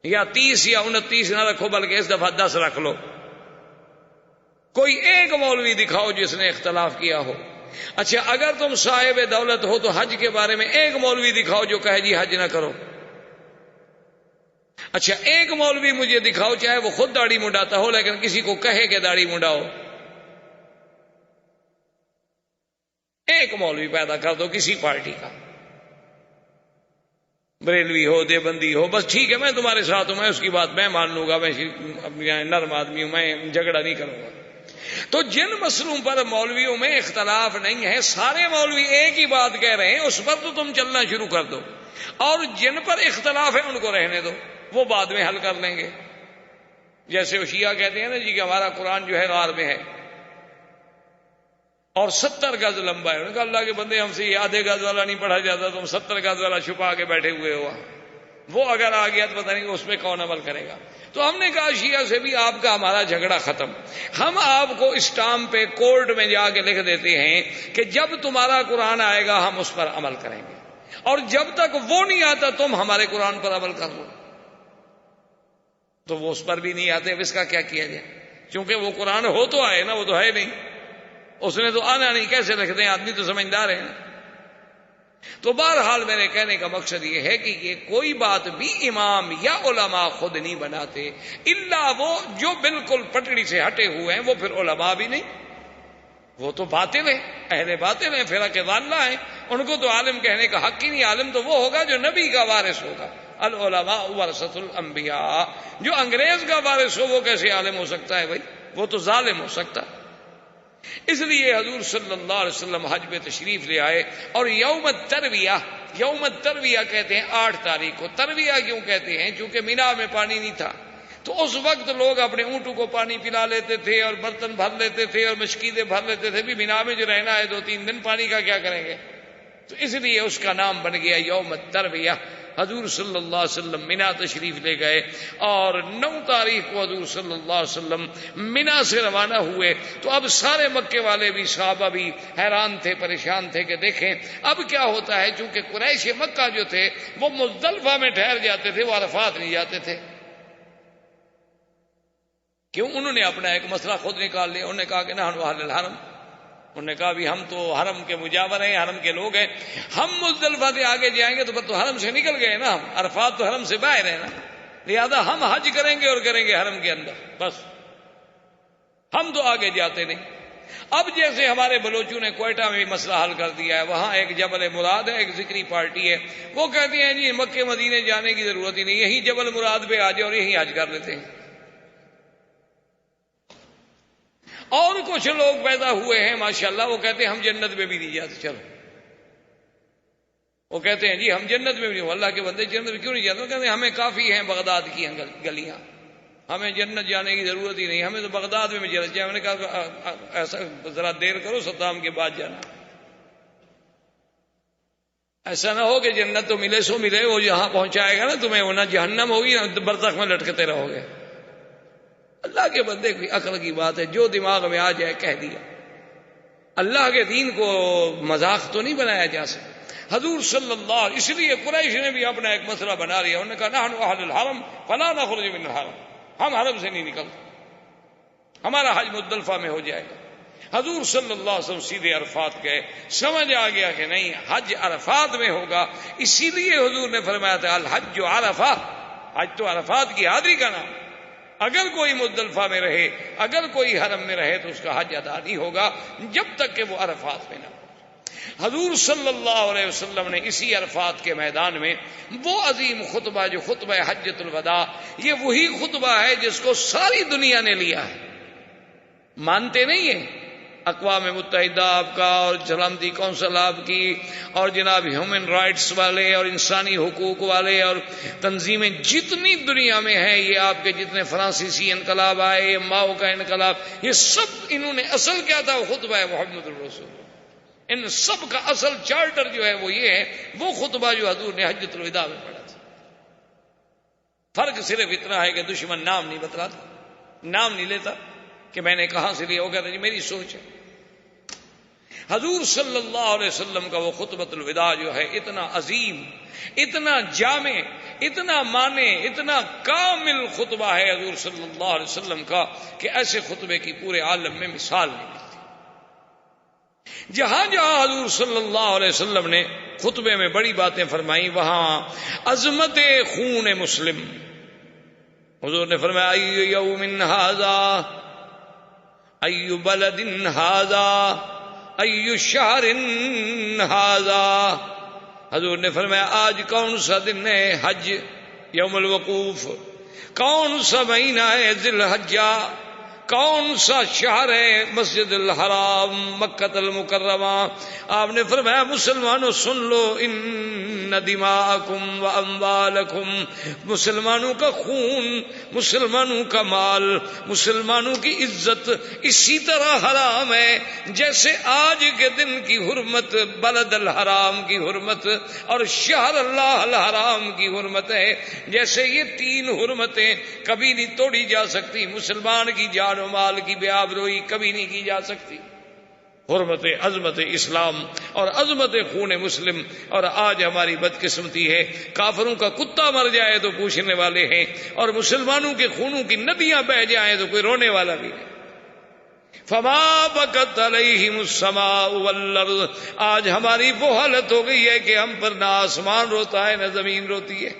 یا 30 یا 29 نہ رکھو بلکہ اس دفعہ 10 رکھ لو؟ کوئی ایک مولوی دکھاؤ جس نے اختلاف کیا ہو۔ اچھا اگر تم صاحب دولت ہو تو حج کے بارے میں ایک مولوی دکھاؤ جو کہے جی حج نہ کرو۔ اچھا ایک مولوی مجھے دکھاؤ چاہے وہ خود داڑھی منڈاتا ہو لیکن کسی کو کہے کہ داڑھی منڈاؤ۔ ایک مولوی پیدا کر دو کسی پارٹی کا، بریلوی ہو دیوبندی ہو، بس ٹھیک ہے میں تمہارے ساتھ ہوں، میں اس کی بات میں مان لوں گا، میں نرم آدمی ہوں، میں جھگڑا نہیں کروں گا۔ تو جن مسئلوں پر مولویوں میں اختلاف نہیں ہے، سارے مولوی ایک ہی بات کہہ رہے ہیں، اس پر تو تم چلنا شروع کر دو، اور جن پر اختلاف ہے ان کو رہنے دو، وہ بعد میں حل کر لیں گے۔ جیسے وہ شیعہ کہتے ہیں نا جی کہ ہمارا قرآن جو ہے غار میں ہے اور 70 گز لمبا ہے، انہوں نے کہا اللہ کے بندے ہم سے یہ آدھے گز والا نہیں پڑھا جاتا، تم 70 گز والا چھپا کے بیٹھے ہوئے ہو، وہ اگر آ گیا تو پتہ نہیں اس پہ کون عمل کرے گا۔ تو ہم نے کہا شیعہ سے بھی آپ کا ہمارا جھگڑا ختم، ہم آپ کو اسٹامپ پہ کورٹ میں جا کے لکھ دیتے ہیں کہ جب تمہارا قرآن آئے گا ہم اس پر عمل کریں گے، اور جب تک وہ نہیں آتا تم ہمارے قرآن پر عمل کر لو۔ تو وہ اس پر بھی نہیں آتے، اب اس کا کیا کیا جائے؟ چونکہ وہ قرآن ہو تو آئے نا، وہ تو ہے نہیں، اس نے تو آنا نہیں، کیسے لکھ دیں؟ آدمی تو سمجھدار ہے نا۔ تو بہرحال میرے کہنے کا مقصد یہ ہے کہ یہ کوئی بات بھی امام یا علماء خود نہیں بناتے، الا وہ جو بالکل پٹڑی سے ہٹے ہوئے ہیں، وہ پھر علماء بھی نہیں، وہ تو باطل ہیں، اہل باطل ہیں، فرقہ ضالہ ہیں، ان کو تو عالم کہنے کا حق ہی نہیں۔ عالم تو وہ ہوگا جو نبی کا وارث ہوگا، العلماء ورثۃ الانبیاء۔ جو انگریز کا وارث ہو وہ کیسے عالم ہو سکتا ہے بھائی؟ وہ تو ظالم ہو سکتا ہے۔ اس لیے حضور صلی اللہ علیہ وسلم حج پہ تشریف لے آئے، اور یوم الترویہ کہتے ہیں 8 تاریخ کو۔ ترویہ کیوں کہتے ہیں؟ چونکہ مینا میں پانی نہیں تھا، تو اس وقت لوگ اپنے اونٹوں کو پانی پلا لیتے تھے اور برتن بھر لیتے تھے اور مشکیزیں بھر لیتے تھے، بھی مینا میں جو رہنا ہے 2-3 دن پانی کا کیا کریں گے؟ تو اس لیے اس کا نام بن گیا یوم الترویہ۔ حضور صلی اللہ علیہ وسلم مینا تشریف لے گئے، اور 9 تاریخ کو حضور صلی اللہ علیہ وسلم مینا سے روانہ ہوئے۔ تو اب سارے مکے والے بھی، صحابہ بھی حیران تھے، پریشان تھے کہ دیکھیں اب کیا ہوتا ہے، چونکہ قریش مکہ جو تھے وہ مزدلفہ میں ٹھہر جاتے تھے، وہ عرفات نہیں جاتے تھے۔ کیوں؟ انہوں نے اپنا ایک مسئلہ خود نکال لیا، انہوں نے کہا کہ نحن اہل الحرم، انہوں نے کہا بھی ہم تو حرم کے مجاور ہیں، حرم کے لوگ ہیں، ہم مزدلفہ سے آگے جائیں گے تو پھر تو حرم سے نکل گئے نا، ہم عرفات تو حرم سے باہر ہے نا، لہذا ہم حج کریں گے اور کریں گے حرم کے اندر، بس ہم تو آگے جاتے نہیں۔ اب جیسے ہمارے بلوچوں نے کوئٹہ میں بھی مسئلہ حل کر دیا ہے، وہاں ایک جبل مراد ہے، ایک ذکری پارٹی ہے، وہ کہتی ہیں جی مکے مدینے جانے کی ضرورت ہی نہیں، یہی جبل مراد پہ آ جائے اور یہی حج کر لیتے ہیں۔ اور کچھ لوگ پیدا ہوئے ہیں ماشاءاللہ، وہ کہتے ہیں ہم جنت میں بھی نہیں جاتے، چلو وہ کہتے ہیں جی ہم جنت میں بھی نہیں، اللہ کے بندے جنت میں کیوں نہیں جاتے؟ وہ کہتے ہیں ہمیں کافی ہیں بغداد کی گلیاں، ہمیں جنت جانے کی ضرورت ہی نہیں، ہمیں تو بغداد میں جانا چاہیے۔ میں نے کہا ایسا ذرا دیر کرو، صدام کے بعد جانا، ایسا نہ ہو کہ جنت تو ملے سو ملے، وہ جہاں پہنچائے گا نا تمہیں، وہ نہ جہنم ہوگی نہ برزخ میں لٹکتے رہو گے۔ اللہ کے بندے کی عقل کی بات ہے، جو دماغ میں آ جائے کہہ دیا۔ اللہ کے دین کو مذاق تو نہیں بنایا جا سکتا۔ حضور صلی اللہ علیہ، اس لیے قریش نے بھی اپنا ایک مسئلہ بنا لیا، انہوں نے کہا نحن اہل الحرم فلا نخرج من الحرم، ہم حرم سے نہیں نکلتے، ہمارا حج مزدلفہ میں ہو جائے گا۔ حضور صلی اللہ علیہ وسلم سیدھے عرفات گئے، سمجھ آ گیا کہ نہیں حج عرفات میں ہوگا، اسی لیے حضور نے فرمایا تھا الحج عرفہ، حج تو عرفات کی حاضری کا نام۔ اگر کوئی مزدلفہ میں رہے، اگر کوئی حرم میں رہے تو اس کا حج ادا نہیں ہوگا جب تک کہ وہ عرفات میں نہ ہو۔ حضور صلی اللہ علیہ وسلم نے اسی عرفات کے میدان میں وہ عظیم خطبہ جو خطبہ حجۃ الوداع، یہ وہی خطبہ ہے جس کو ساری دنیا نے لیا ہے. مانتے نہیں ہیں؟ اقوام متحدہ آپ کا اور سلامتی کونسل آپ کی اور جناب ہیومن رائٹس والے اور انسانی حقوق والے اور تنظیمیں جتنی دنیا میں ہیں، یہ آپ کے جتنے فرانسیسی انقلاب آئے، یہ ماؤ کا انقلاب، یہ سب انہوں نے اصل کیا تھا؟ وہ خطبہ ہے محمد الرسول. ان سب کا اصل چارٹر جو ہے وہ یہ ہے، وہ خطبہ جو حضور نے حجۃ الوداع میں پڑھا تھا. فرق صرف اتنا ہے کہ دشمن نام نہیں بتلاتا، نام نہیں لیتا کہ میں نے کہاں سے لیا، وہ کہتا جی میری سوچ ہے. حضور صلی اللہ علیہ وسلم کا وہ خطبۃ الوداع جو ہے اتنا عظیم، اتنا جامع، اتنا معنی، اتنا کامل خطبہ ہے حضور صلی اللہ علیہ وسلم کا کہ ایسے خطبے کی پورے عالم میں مثال نہیں ملتی. جہاں جہاں حضور صلی اللہ علیہ وسلم نے خطبے میں بڑی باتیں فرمائی، وہاں عظمت خون مسلم. حضور نے فرمایا ای یوم ھذا، ای بلد ھذا، ای شہر ھذا. حضور نے فرمایا آج کون سا دن ہے؟ حج، یوم الوقوف. کون سا مہینہ ہے؟ ذی الحجہ. کون سا شہر ہے؟ مسجد الحرام، مکہ المکرمہ. آپ نے فرمایا مسلمانوں سن لو، ان دماءکم و اموالکم، مسلمانوں کا خون، مسلمانوں کا مال، مسلمانوں کی عزت اسی طرح حرام ہے جیسے آج کے دن کی حرمت بلد الحرام کی حرمت اور شہر اللہ الحرام کی حرمت ہے. جیسے یہ تین حرمتیں کبھی نہیں توڑی جا سکتی، مسلمان کی جان و مال کی بے آبروئی کبھی نہیں کی جا سکتی. حرمت عظمت اسلام اور عظمت خون مسلم. اور آج ہماری بدقسمتی ہے، کافروں کا کتا مر جائے تو پوچھنے والے ہیں، اور مسلمانوں کے خونوں کی ندیاں بہہ جائیں تو کوئی رونے والا بھی نہیں. فما بکت علیہم السماء والارض. آج ہماری وہ حالت ہو گئی ہے کہ ہم پر نہ آسمان روتا ہے نہ زمین روتی ہے.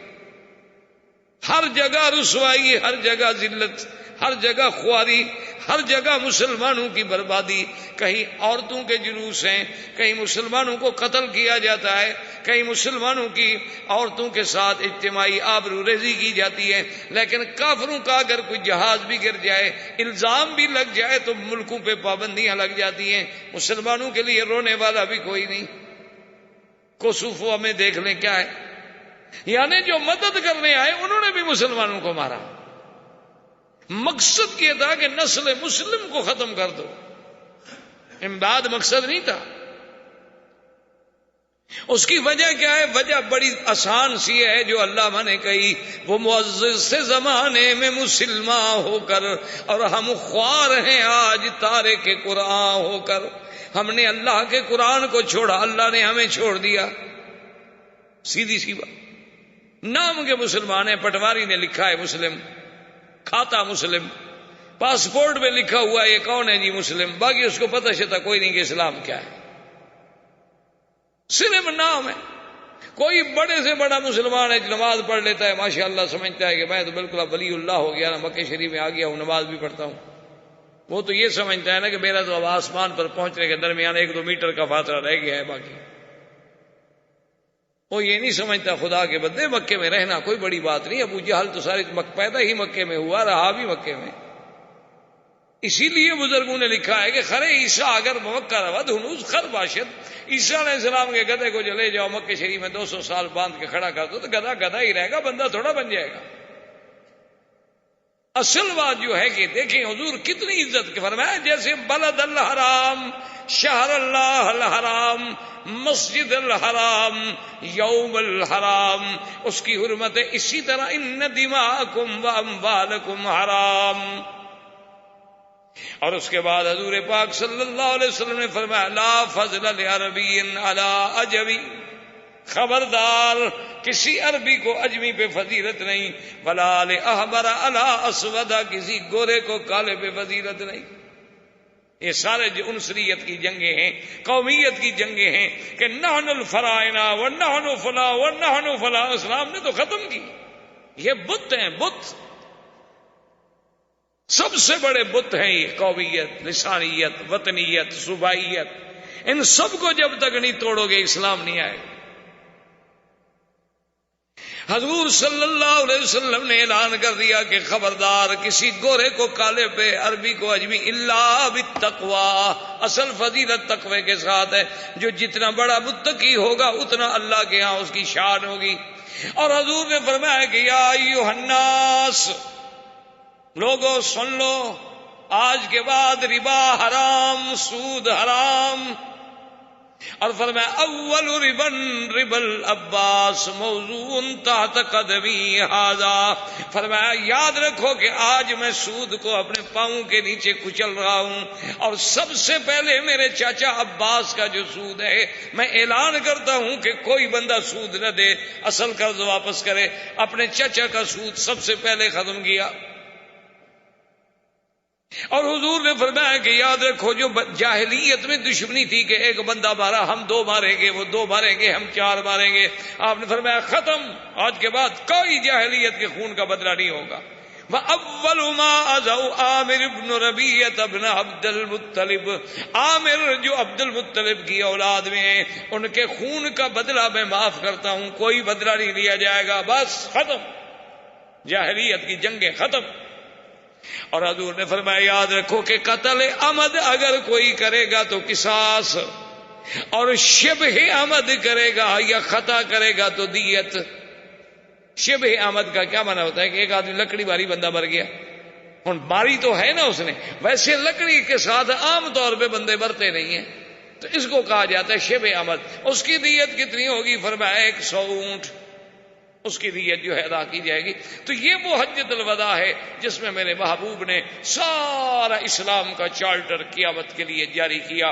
ہر جگہ رسوائی، ہر جگہ ذلت، ہر جگہ خواری، ہر جگہ مسلمانوں کی بربادی. کہیں عورتوں کے جلوس ہیں، کہیں مسلمانوں کو قتل کیا جاتا ہے، کہیں مسلمانوں کی عورتوں کے ساتھ اجتماعی آبرو ریزی کی جاتی ہے. لیکن کافروں کا اگر کوئی جہاز بھی گر جائے، الزام بھی لگ جائے تو ملکوں پہ پابندیاں لگ جاتی ہیں. مسلمانوں کے لیے رونے والا بھی کوئی نہیں. کوسوفو میں دیکھ لیں کیا ہے، یعنی جو مدد کرنے آئے انہوں نے بھی مسلمانوں کو مارا. مقصد یہ تھا کہ نسل مسلم کو ختم کر دو، امداد مقصد نہیں تھا. اس کی وجہ کیا ہے؟ وجہ بڑی آسان سی ہے جو علامہ نے کہی، وہ معزز سے زمانے میں مسلمان ہو کر اور ہم خوار ہیں آج تارے کے قرآن ہو کر. ہم نے اللہ کے قرآن کو چھوڑا، اللہ نے ہمیں چھوڑ دیا. سیدھی سی بات. نام کے مسلمان ہیں، پٹواری نے لکھا ہے مسلم، کھاتا مسلم، پاسپورٹ میں لکھا ہوا ہے یہ کون ہے جی مسلم، باقی اس کو پتہ شتا کوئی نہیں کہ اسلام کیا ہے، صرف نام ہے. کوئی بڑے سے بڑا مسلمان ہے، نماز پڑھ لیتا ہے ماشاءاللہ، سمجھتا ہے کہ میں تو بالکل اب ولی اللہ ہو گیا نا، مکہ شریف میں آ گیا ہوں، نماز بھی پڑھتا ہوں. وہ تو یہ سمجھتا ہے نا کہ میرا تو اب آسمان پر پہنچنے کے درمیان 1-2 میٹر کا فاصلہ رہ گیا ہے. باقی وہ یہ نہیں سمجھتا خدا کے بندے مکے میں رہنا کوئی بڑی بات نہیں. ابو جہل تو سارے پیدا ہی مکے میں ہوا، رہا بھی مکے میں. اسی لیے بزرگوں نے لکھا ہے کہ خرے عیسیٰ اگر موقع رود ہنوز خر باشد. عیسیٰ علیہ السلام کے گدھے کو جو لے جاؤ مکہ شریف میں 200 سال باندھ کے کھڑا کر دو تو گدھا گدھا ہی رہے گا، بندہ تھوڑا بن جائے گا. اصل بات جو ہے کہ دیکھیں حضور کتنی عزت کے فرمایا، جیسے بلد الحرام، شہر اللہ الحرام، مسجد الحرام، یوم الحرام، اس کی حرمت ہے. اسی طرح ان دماءکم و اموالکم حرام. اور اس کے بعد حضور پاک صلی اللہ علیہ وسلم نے فرمایا لا فضل لعربی علی عجمی. خبردار کسی عربی کو اجمی پہ فضیلت نہیں، ولا لاحمر علی اسود، کسی گورے کو کالے پہ فضیلت نہیں. یہ سارے جو عنصریت کی جنگیں ہیں، قومیت کی جنگیں ہیں کہ نحن الفرائنہ و نحن فلاں و نحن فلاں، اسلام نے تو ختم کی. یہ بت ہیں، بت سب سے بڑے بت ہیں یہ. قومیت، لسانیت، وطنیت، صوبائیت، ان سب کو جب تک نہیں توڑو گے اسلام نہیں آئے گا۔ حضور صلی اللہ علیہ وسلم نے اعلان کر دیا کہ خبردار کسی گورے کو کالے پہ، عربی کو اجمی، الا بالتقوی، اصل فضیلت تقوی کے ساتھ ہے۔ جو جتنا بڑا متقی ہوگا اتنا اللہ کے ہاں اس کی شان ہوگی۔ اور حضور نے فرمایا کہ یا ایھا الناس، لوگوں سن لو، آج کے بعد ربا حرام، سود حرام۔ اور فرمایا اول ربا العباس موضوع تحت قدمی ھذا، فرمایا یاد رکھو کہ آج میں سود کو اپنے پاؤں کے نیچے کچل رہا ہوں، اور سب سے پہلے میرے چاچا عباس کا جو سود ہے، میں اعلان کرتا ہوں کہ کوئی بندہ سود نہ دے، اصل قرض واپس کرے۔ اپنے چچا کا سود سب سے پہلے ختم کیا۔ اور حضور نے فرمایا کہ یاد رکھو جو جاہلیت میں دشمنی تھی کہ ایک بندہ مارا ہم 2 ماریں گے، وہ 2 ماریں گے ہم 4 ماریں گے، آپ نے فرمایا ختم، آج کے بعد کوئی جاہلیت کے خون کا بدلہ نہیں ہوگا۔ وَأَوَّلُ مَا أَذَوْا عامر بن ربیعہ بن عبد المطلب، عامر جو عبد المطلب کی اولاد میں ہیں، ان کے خون کا بدلہ میں معاف کرتا ہوں، کوئی بدلہ نہیں لیا جائے گا، بس ختم، جاہلیت کی جنگیں ختم۔ اور حضور نے فرمایا یاد رکھو کہ قتل عمد اگر کوئی کرے گا تو قصاص، اور شبہ عمد کرے گا یا خطا کرے گا تو دیت۔ شبہ عمد کا کیا معنی ہوتا ہے کہ ایک آدمی لکڑی ماری، بندہ مر گیا، ہن ماری تو ہے نا اس نے، ویسے لکڑی کے ساتھ عام طور پہ بندے مرتے نہیں ہیں، تو اس کو کہا جاتا ہے شبہ عمد۔ اس کی دیت کتنی ہوگی؟ فرمایا 100 اونٹ، اس کی دیت جو ہے ادا کی جائے گی۔ تو یہ وہ حجۃ الوداع ہے جس میں میرے محبوب نے سارا اسلام کا چارٹر قیامت کے لیے جاری کیا،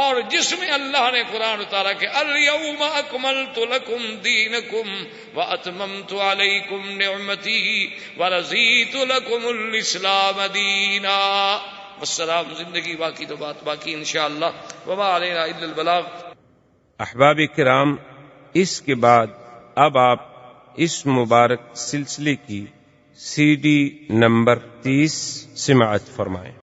اور جس میں اللہ نے قرآن اتارا کہ الیوم اکملت لکم دینکم واتممت علیکم نعمتی ورضیت لکم الاسلام دینا۔ والسلام، زندگی باقی تو بات باقی انشاءاللہ، وما علینا الا البلاغ۔ احباب کرام، اس کے بعد اب آپ اس مبارک سلسلے کی CD نمبر 30 سماعت فرمائیں۔